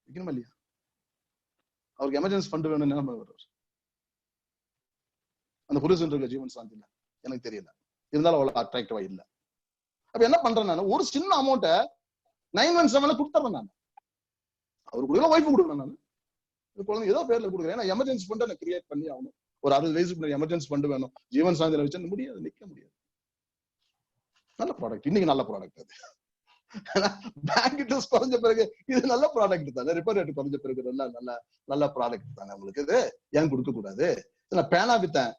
விற்கணும் இல்லையா? அவருக்கு எமர்ஜென்சி ஃபண்ட் வேணும்னு என்ன வருவார்? அந்த புரிசன் இருக்க ஜீவன் சாந்தில எனக்கு தெரியல, இருந்தாலும் அவ்வளவு அட்ராக்டிவா இல்ல. அப்ப என்ன பண்றேன் நான், ஒரு சின்ன அமௌண்ட்டை 917 கொடுத்துறேன் நான். அவருக்கு கூட ஒய்ஃபு கொடுக்குறேன் நான். குழந்தை ஏதோ பேர்ல கொடுக்குறேன். ஏன்னா எமர்ஜென்சி ஃபண்ட் எனக்கு கிரியேட் பண்ணி ஆகணும். ஒரு 60 வயசுக்கு எமர்ஜென்சி ஃபண்ட் வேணும். ஜீவன் சாந்தில வச்சு முடியாது, நிக்க முடியாது. நல்ல ப்ராடக்ட், இன்னைக்கு நல்ல ப்ராடக்ட் அது. பேங்க் இன்ட்ரெஸ்ட் குறைஞ்ச பிறகு இது நல்ல ப்ராடக்ட் தானே. ரிப்போ ரேட் குறைஞ்ச பிறகு நல்ல ப்ராடக்ட் தானே உங்களுக்கு. இது ஏன் கொடுக்க கூடாது? நான் பேனா வித்தேன்,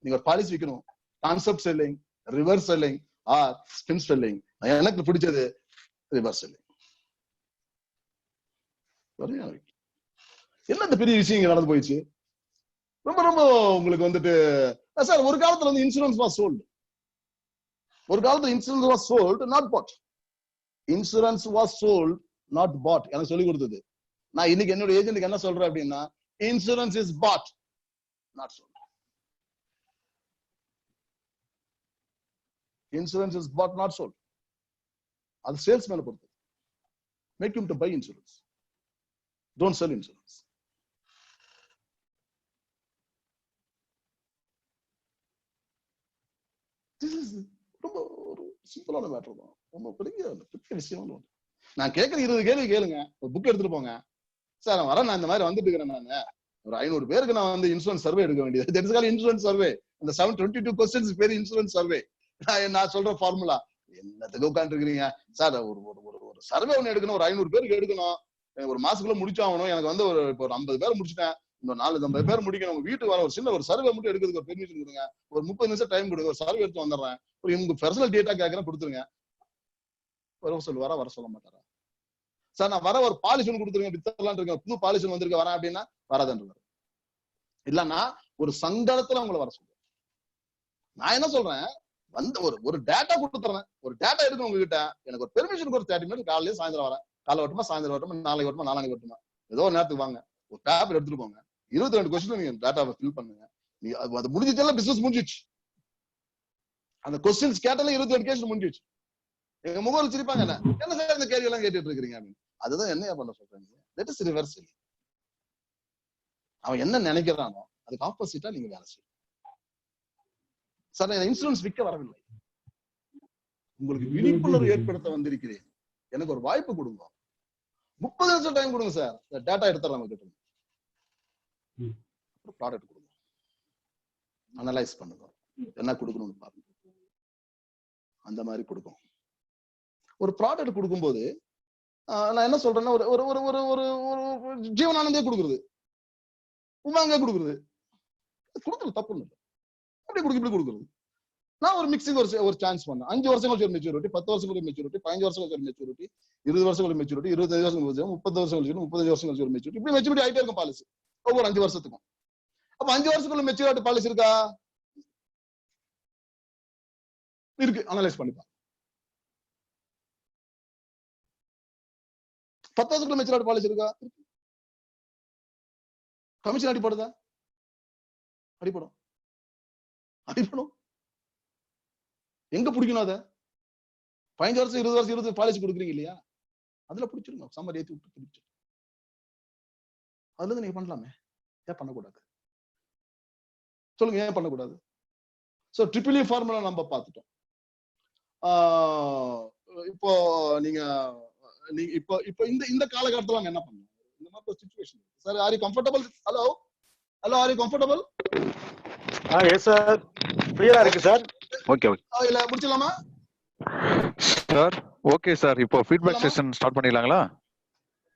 நீங்க ஒரு பாலிசி விற்கணும். Concept selling, reverse selling R spin selling. எனக்கு பிடிச்சது ரிவர்ஸ் செல்லிங். என்ன இந்த பெரிய விஷயம் இங்க நடந்து போயிடுச்சு? ரொம்ப ரொம்ப உங்களுக்கு வந்துட்டு சார், ஒரு காலத்துல வந்து இன்சூரன்ஸ் வாஸ் சோல்டு. ஒரு காலத்துல insurance was sold, not bought. Insurance was sold, not bought. எனக்கு சொல்லி கொடுத்தது. நான் இன்னைக்கு என்னோட ஏஜென்ட்டுக்கு என்ன சொல்றேன் அப்படின்னா, insurance is bought, not sold. Insurance is bought, not sold. அது சேல்ஸ் மேல பொறுத்து. Make him to buy insurance, don't sell insurance. ரொம்ப ஒரு சிம்பிளான மேட்டர் தான். ரொம்ப பெரிய விஷயம். நான் கேட்கிற 20 கேள்வி கேளுங்க, ஒரு புக் எடுத்துட்டு போங்க. சார் வரேன், நான் இந்த மாதிரி வந்துட்டு இருக்கிறேன். நான் ஒரு 500 பேருக்கு நான் வந்து இன்சூரன்ஸ் சர்வே எடுக்க வேண்டியது. That is called insurance survey. அந்த 722 क्वेश्चंस பேர் இன்சூரன்ஸ் சர்வே. நான் சொல்ற ஃபார்முலா என்னத்துக்கு உட்கார்ந்து இருக்கீங்க சார்? ஒரு சர்வே ஒன்று எடுக்கணும், ஒரு 500 பேருக்கு எடுக்கணும், ஒரு மாசத்துக்குள்ள முடிச்சாகணும். எனக்கு வந்து ஒரு 50 பேர் முடிச்சுட்டேன், இன்னும் 450 பேர் முடிக்கணும். உங்க வீட்டுக்கு வர ஒரு சின்ன ஒரு சர்வே மட்டும் எடுக்கிறதுக்கு ஒரு பெர்மிஷன் கொடுங்க, ஒரு 30 நிமிஷம் டைம் கொடுங்க, ஒரு சர்வே எடுத்து வந்துடுறேன். ஒரு உங்க பர்சனல் டேட்டா கேட்கறேன், கொடுத்துருங்க. வர சொல்ல மாட்டாரா? சார் நான் வர ஒரு பாலிசி ஒன்று கொடுத்துருங்க, வித்தரலாம் இருக்கேன், புது பாலிசி வந்திருக்க வரேன் அப்படின்னா வராதுன்றாரு. இல்லன்னா ஒரு சங்கடத்துல உங்களை வர சொல்றேன். நான் என்ன சொல்றேன், வந்து ஒரு டேட்டா கொடுத்துறேன், ஒரு டேட்டா எடுக்கணும் உங்ககிட்ட. எனக்கு ஒரு பெர்மிஷன் ஒரு 30 மினிட் காலையில சாயந்தரம் வரேன். காலை வரட்டுமா, சாயந்தரம் வரட்டுமா, நாளைக்கு வரட்டுமா, நாளைக்கு வரட்டுமா, ஏதோ ஒரு நேரத்துக்கு வாங்க, ஒரு பேப்பர் எடுத்துட்டு போங்க. 22 கொஸ்டின் நீங்க டேட்டாவை ஃபில் பண்ணுங்க. நீ அது முடிஞ்சிச்சு, பிசினஸ் முடிஞ்சிச்சு. அந்த கொஸ்டின்ஸ் கேட்டாலே 22 கேஸ் முடிஞ்சிச்சு. எங்க முகவர் சிரிப்பாங்க, என்ன சார் இந்த கேள்வி எல்லாம் கேட்டுட்டு இருக்கிறீங்க அப்படின்னு. அதுதான் என்னையா பண்ண சொல்றேன். That is reverse selling. அவன் என்ன நினைக்கிறானோ அதுக்கு ஆப்போசிட்டா நீங்க வேலை செய்யணும். சார் நான் இன்சூரன்ஸ் விற்க வரவில்லை, உங்களுக்கு விழிப்புணர்வு ஏற்படுத்த வந்திருக்கிறேன். எனக்கு ஒரு வாய்ப்பு கொடுங்க, 30 நிமிஷம் டைம் கொடுங்க சார், டேட்டா எடுத்துறேன் நம்ம கிட்ட. ப்ராடக்ட் கொடுங்க, அனலைஸ் பண்ணுங்க, என்ன கொடுக்கணும்னு பாருங்க. அந்த மாதிரி கொடுக்கும். ஒரு ப்ராடக்ட் கொடுக்கும்போது நான் என்ன சொல்றேன்னா, ஒரு ஒரு ஒரு ஒரு ஒரு ஜீவனானந்தே கொடுக்குறது, உமாங்க கொடுக்குறது, கொடுக்குறது தப்பு இல்லை. அப்படி இப்படி கொடுக்குறது. நான் ஒரு மிக்சிங் ஒரு சான்ஸ் பண்ணேன். 5 வருஷம் கழிச்சு ஒரு மெச்சூரிட்டி, 10 வருஷம் கழிச்சு மெச்சூரிட்டி, 15 வருஷம் கழிச்சு ஒரு மெச்சூரிட்டி, 20 வருஷம் கழிச்சு மெச்சூரிட்டி, 25 வருஷம் கழிச்சு, 30 வருஷம் கழிச்சு, 35 வருஷம் கழிச்சு ஒரு மெச்சூரிட்டி. இப்படி மெச்சூரிட்டி ஆகிட்டே இருக்கும் பாலிசி ஒவ்வொரு 5 வருஷத்துக்கும். அப்ப 5 வருஷத்துக்குள்ள மெச்சூரிட்டி பாலிசி இருக்கா? இருக்கு, அனலைஸ் பண்ணிப்பா. 10 வருஷத்துக்குள்ள மெச்சூரிட்டி பாலிசி இருக்கா? கமிஷன் அடிப்படுதா? அடிப்படும். எங்க பிடிக்கணும் அத? 15 வருஷம் 20 வருஷம் 20 பாலிசி கொடுக்குறீங்க இல்லையா, அதுல பிடிச்சிருங்க. சம்மர் ஏத்தி விட்டு பிடிச்சு அதுல நீங்க பண்ணலாமே. ஏன் பண்ணக்கூடாது சொல்லுங்க, ஏன் பண்ணக்கூடாது? சோ ட்ரிபிள் ஃபார்முலா நம்ம பார்த்துட்டோம். இப்போ நீங்க இப்போ இந்த காலகட்டத்துல என்ன பண்ணணும்? இந்த மாதிரி ஒரு situation sir, are you comfortable? Hello hello are you comfortable? Yes sir, கிளியரா இருக்கு சார். ஓகே இல்ல முடிச்சலாமா சார்? ஓகே சார், இப்போ ஃபீட்பேக் செஷன் ஸ்டார்ட் பண்ணிடலாங்களா?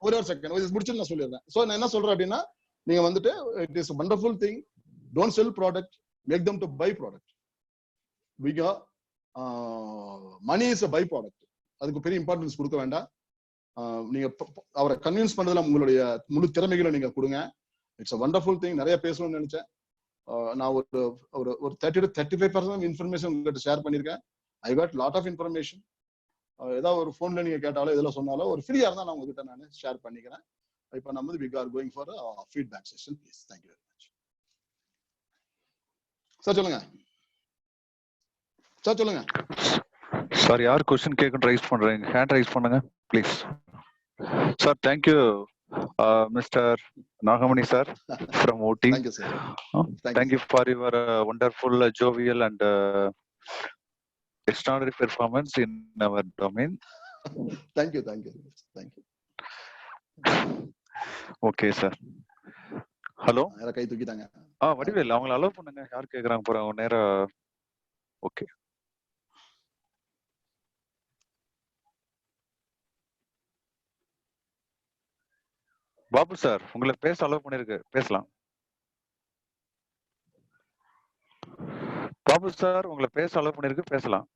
ஒரு செகண்ட் இது முடிச்சு நான் சொல்லிடுறேன். சோ நான் என்ன சொல்றேன் அப்படின்னா, நீங்க வந்துட்டு it is wonderful thing, don't sell product, make them to buy product. Because money is a by product. அதுக்கு பெரிய இம்பார்ட்டன்ஸ் கொடுக்க வேண்டாம். நீங்க அவரை கன்வின்ஸ் பண்றதுல உங்களுடைய முழு திறமைகளை நீங்க கொடுங்க. It's a wonderful thing. நிறைய பேசணும்னு நினைச்சேன். நான் ஒரு ஒரு 30 to 35% இன்ஃபர்மேஷன் உங்ககிட்ட ஷேர் பண்ணிருக்கேன். I got lot of information. ஏதாவது ஒரு போன்ல நீங்க கேட்டாலோ இதெல்லாம் சொன்னாலோ ஒரு ஃப்ரீயா இருந்தா நான் உங்ககிட்ட நான் ஷேர் பண்ணிக்கிறேன். இப்போ நம்ம வந்து we are going for a feedback session please. Thank you very much. Sir சொல்லுங்க. சார் சொல்லுங்க. சார் யார் क्वेश्चन கேட்க ரைஸ் பண்றீங்க? ஹேண்ட் ரைஸ் பண்ணுங்க please. Sir thank you Mr. Nagamani sir from OT. Thank you sir. Thank you for your wonderful jovial and extraordinary performance in our domain. Thank you. Okay sir. Hello, யார கை தூக்கிட்டாங்க? வடிவேல் அவங்கள allow பண்ணுங்க. யார் கேக்குறாங்க போறாங்க நேரா. Okay Babu sir, உங்களை பேச அலோவ் பண்ணிருக்கு, பேசலாம். பாபு சார், உங்களை பேச அலோவ் பண்ணிருக்கு, பேசலாம்.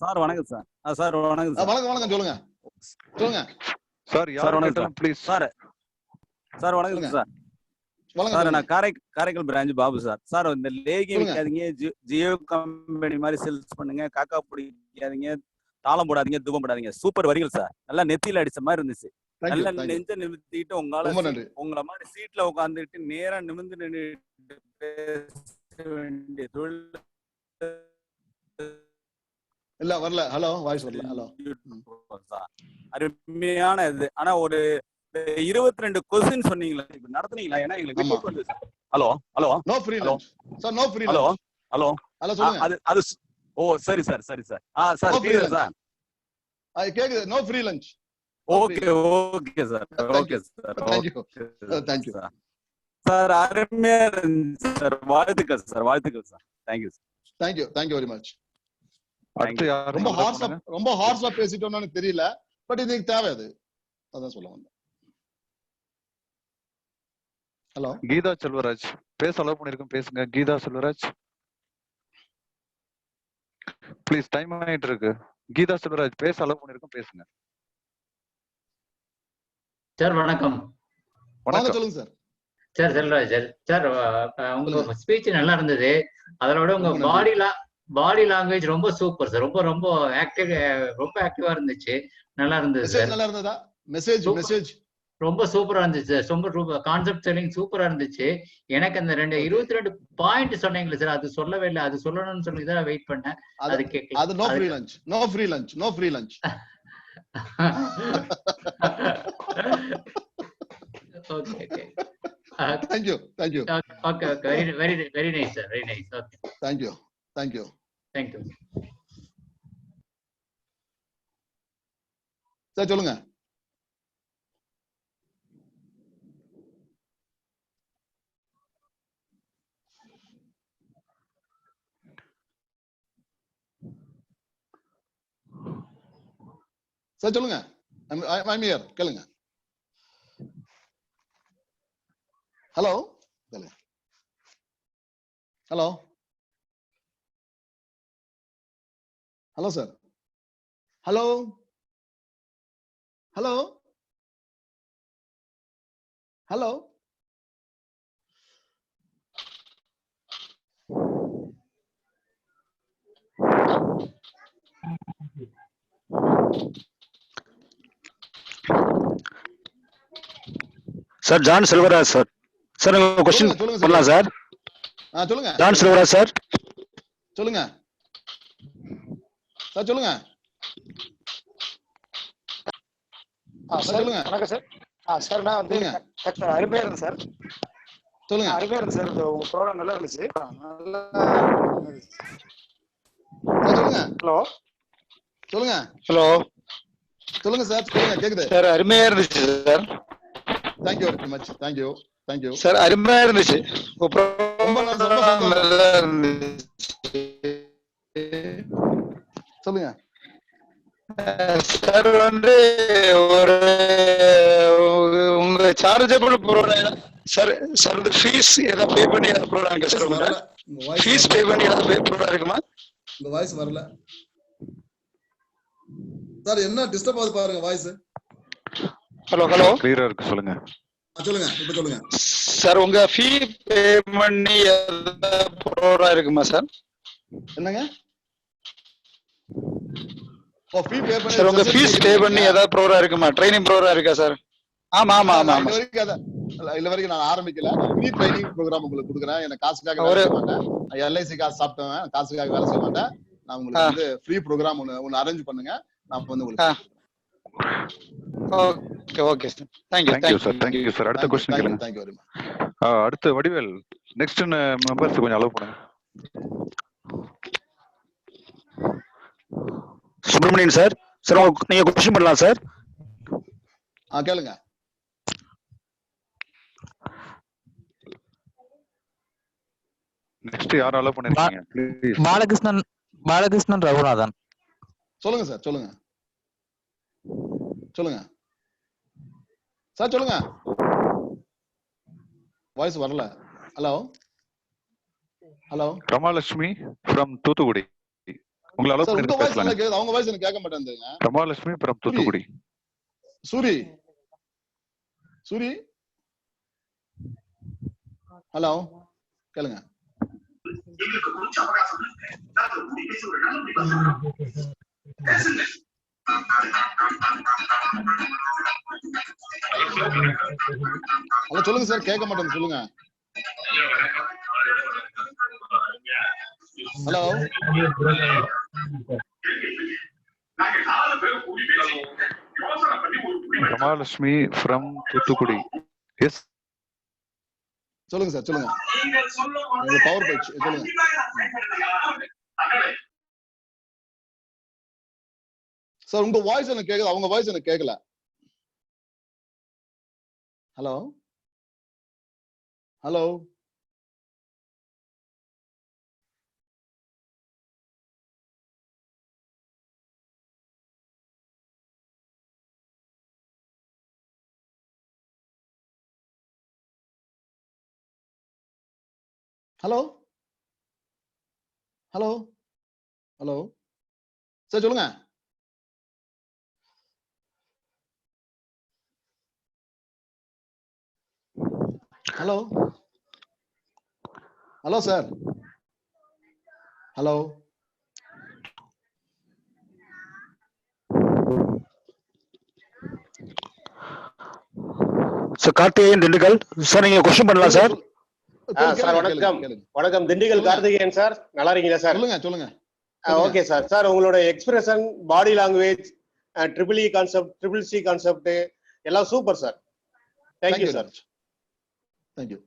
சார் வணக்கம் சார். சார் வணக்கம் சார். வணக்கம் சொல்லுங்க. சொல்லுங்க சார் யார் கேட்டாலும் ப்ளீஸ். சார் வணக்கம் சார். சார் நான் Karaikal branch Babu sir. Sir இந்த லேகி விற்காதீங்க, ஜியோ கம்பெனி மாதிரி சேல்ஸ் பண்ணுங்க, காக்கா பிடிக்காதீங்க, தாளம் போடாதீங்க, தூபம் போடாதீங்க. சூப்பர் வரிகள் சார். நல்லா நெத்தியில அடிச்ச மாதிரி இருந்துச்சு. நல்லா நெஞ்ச நிமித்திட்டு உங்களை மாதிரி சீட்ல உட்காந்துட்டு நேரா நிமிந்து நின்று பேச வேண்டிய தொழில் இல்ல வரல. ஹலோ வாய்ஸ் வரல. ஹலோ அருமையான இது. ஆனா ஒரு 22 क्वेश्चन சொன்னீங்களா, இப்ப நடத்துனீங்களா? ஏன்னா எங்களுக்கு ரிப்போர்ட் வந்து sir. Hello no free lunch sir. No free hello சொல்லுங்க. அது ஓ சரி சார் சார். சார் கேக்குதா சார்? கேக்குது. No free lunch. Okay sir. Thank you sir. அருமையா சார். வாழ்த்துக்கள் sir. Thank you very much. ரொம்ப ஹார்ஸா பேசிட்டோம்னு எனக்கு தெரியல, பட் இதுக்கு தேவை. அது அதான் சொல்ல வந்தேன். ஹலோ கீதா செல்வராஜ் பேச அலோவ் பண்ணிருக்கோம், பேசுங்க. கீதா செல்வராஜ் ப்ளீஸ், டைம் ஆயிட்டு இருக்கு. கீதா செல்வராஜ் பேச அலோவ் பண்ணிருக்கோம், பேசுங்க. சார் வணக்கம். வணக்கம் சொல்லுங்க சார். Sir Selvaraj sir. உங்க ஸ்பீச் நல்லா இருந்தது. அதோட உங்க பாடி லாங்குவேஜ் ரொம்ப சூப்பர் சார். ரொம்ப ஆக்டிவா இருந்துச்சு. நல்லா இருந்தது சார். நல்லா இருந்ததா? மெசேஜ் ரொம்ப சூப்பரா இருந்துச்சு சார். ரொம்ப கான்செப்ட் செல்லிங் சூப்பரா இருந்துச்சு. எனக்கு அந்த 22 பாயிண்ட் சொன்னீங்களே சார், அது சொல்லவே இல்லை. அது சொல்லணும்னு சொல்லி தான் வெயிட் பண்ணேன். அது கேட்கல. அது no free lunch. Okay. Thank you. Okay. Very nice, sir. Very nice. Okay. Thank you. Sir சொல்லுங்க. சார் சொல்லுங்க. I'm here. கேளுங்க. Hello sir. Hello sir John Selvaraj sir. Sir உங்க क्वेश्चन பண்ணலாம் சார். சொல்லுங்க. John Selvaraj sir. சொல்லுங்க சார். சொல்லுங்க. வணக்கம் sir. Sir நான் வந்து அருமையா இருந்தேன் சார். சொல்லுங்க. அருமையா இருந்தது சார். உங்க ப்ரோக்ராம் நல்லா இருந்துச்சு. நல்லா சொல்லுங்க. ஹலோ சொல்லுங்க சார். சொல்லுங்க. கேக்குது சார். அருமையா இருந்துச்சு sir. Thank you very much. Thank you. Thank you sir. அருமையா இருந்துச்சு. ரொம்ப சந்தோஷம். நல்லா இருந்துச்சு. சொல்லுங்க சார் வந்து ஒரு உங்க சார்ஜபிள் ப்ரோக்ராம் சார். சார் வந்து ஃபீஸ் ஏதாவது பே பண்ணி ஏதாவது ப்ரோக்ராம் இருக்கா சார்? உங்க ஃபீஸ் பே பண்ணி ஏதாவது ப்ரோக்ராம் இருக்குமா? உங்க வாய்ஸ் வரல சார். என்ன டிஸ்டர்ப் ஆகுது பாருங்க வாய்ஸ். ஹலோ ஹலோ, கிளியரா இருக்கு, சொல்லுங்க. சொல்லுங்க இப்ப சொல்லுங்க சார். உங்க ஃபீ பே பண்ணி ஏதாவது ப்ரோக்ராம் இருக்குமா சார்? என்னங்க? ஓ ஃபீ பே பண்ணி சார் உங்க ஃபீஸ் பே பண்ணி ஏதாவது ப்ரோக்ராம் இருக்குமா? ட்ரைனிங் ப்ரோக்ராம் இருக்கா சார்? ஆமா ஆமா ஆமா ஆமா. இல்ல வரைக்கும் நான் ஆரம்பிக்கல. நான் ஃப்ரீ ட்ரைனிங் ப்ரோக்ராம் உங்களுக்கு கொடுக்குறேன். எனக்கு காசுக்காக வேலை செய்ய மாட்டேன். எல்ஐசி காசு சாப்பிட்டேன், காசுக்காக வேலை செய்ய மாட்டேன். நான் உங்களுக்கு வந்து ஃப்ரீ ப்ரோக்ராம் ஒன்னு அரேஞ்ச் பண்ணுங்க. நான் வந்து உங்களுக்கு okay okay sir. Thank you sir. Thank you sir. அடுத்த क्वेश्चन கேளுங்க. Thank you very much. அடுத்து வடிவேல் நெக்ஸ்ட் மெம்பர்ஸ் கொஞ்சம் அலோவ் பண்ணுங்க. சுப்பிரமணியன் சார். சார் நீங்க क्वेश्चन பண்ணலாம் சார். கேளுங்க. நெக்ஸ்ட் யார் அலோவ் பண்ணிருக்கீங்க ப்ளீஸ்? பாலகிருஷ்ணன் ரகுநாதன். சொல்லுங்க சார். சொல்லுங்க சொல்லுங்க சார். சொல்லுங்க. வாய்ஸ் வரல. Hello hello. Ramalakshmi from Thoothukudi. உங்களை அலோவ் சார் உங்க வாய்ஸ் பண்ணிருக்கேன். நல்லா கேக்குது. அவங்க வாய்ஸ் எனக்கு கேட்க மாட்டேங்குதுங்க. Ramalakshmi from Thoothukudi. Sorry sorry. Hello கேளுங்க. ஹலோ சொல்லுங்க சார். கேட்க மாட்டேங்குது. சொல்லுங்க. Hello Ramalakshmi from Thoothukudi. Yes சொல்லுங்க சார். சொல்லுங்க. பவர் போயிடுச்சு. சொல்லுங்க சார். உங்க வாய்ஸ் எனக்கு கேக்குது. அவங்க வாய்ஸ் எனக்கு கேட்கல. Hello hello. Hello hello hello sir. சொல்லுங்க. Hello hello sir. Hello sir. Karthikeyan Dindigul sir. நீங்க क्वेश्चन பண்ணலாம் சார். சார் வணக்கம். வணக்கம் திண்டுக்கல் கார்த்திகேயன் சார். நல்லா இருக்கீங்களா சார்? சொல்லுங்க சொல்லுங்க. Okay sir. சார் உங்களோட expression, body language, triple E concept, triple C concept எல்லாம் super sir. Thank you sir. Thank you.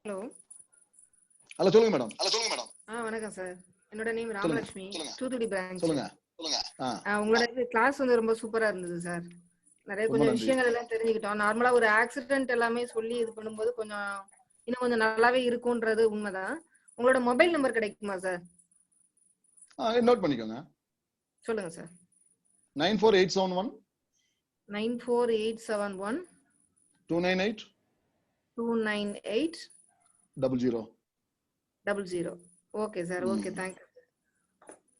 Hello hello சொல்லுங்க மேடம். வணக்கம் சார். என்னோட நேம் ராமலட்சுமி, தூத்துக்குடி பிரான்ச். சொல்லுங்க. உங்களோட கிளாஸ் வந்து ரொம்ப சூப்பரா இருந்தது சார். நிறைய கொஞ்சம் விஷயங்கள் எல்லாம் தெரிஞ்சுக்கிட்டோம். நார்மலா ஒரு ஆக்சிடென்ட் எல்லாமே சொல்லி இது பண்ணும்போது கொஞ்சம் இன்னும் கொஞ்சம் நல்லாவே இருக்கும்ன்றது உண்மைதான். உங்களோட மொபைல் நம்பர் கிடைக்குமா சார்? நோட் பண்ணிக்கோங்க. சொல்லுங்க sir. 94871 94871 298 298 00. Okay sir. Okay. Thank you.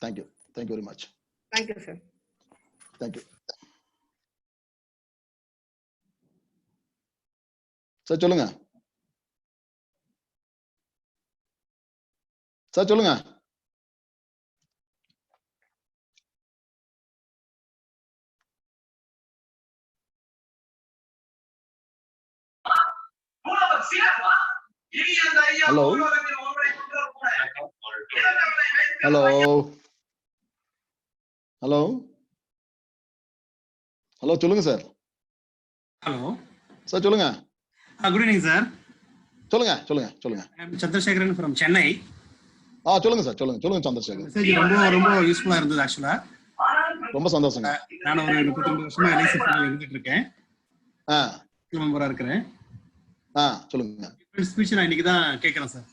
Thank you. Thank you very much. Thank you sir. Thank you sir. சொல்லுங்க சார். சொல்லுங்க. Hello hello hello hello. சொல்லுங்க சார். Hello sir. சொல்லுங்க. Good evening sir. சொல்லுங்க சொல்லுங்க சொல்லுங்க. சந்திரசேகரன் ஃப்ரம் சென்னை. சொல்லுங்க சார், சொல்லுங்க சொல்லுங்க சந்திரசேகர். மெசேஜ் ரொம்ப ரொம்ப யூஸ்ஃபுல்லா இருந்தது ஆக்சுவலா. ரொம்ப சந்தோஷங்க. நான் ஒரு 32 வருஷமா எல்ஐசி இருந்துட்டு இருக்கேன். மெம்பரா இருக்கிறேன். சொல்லுங்க. ஸ்பீச் நான் இன்னைக்கு தான் கேட்கறேன் சார்.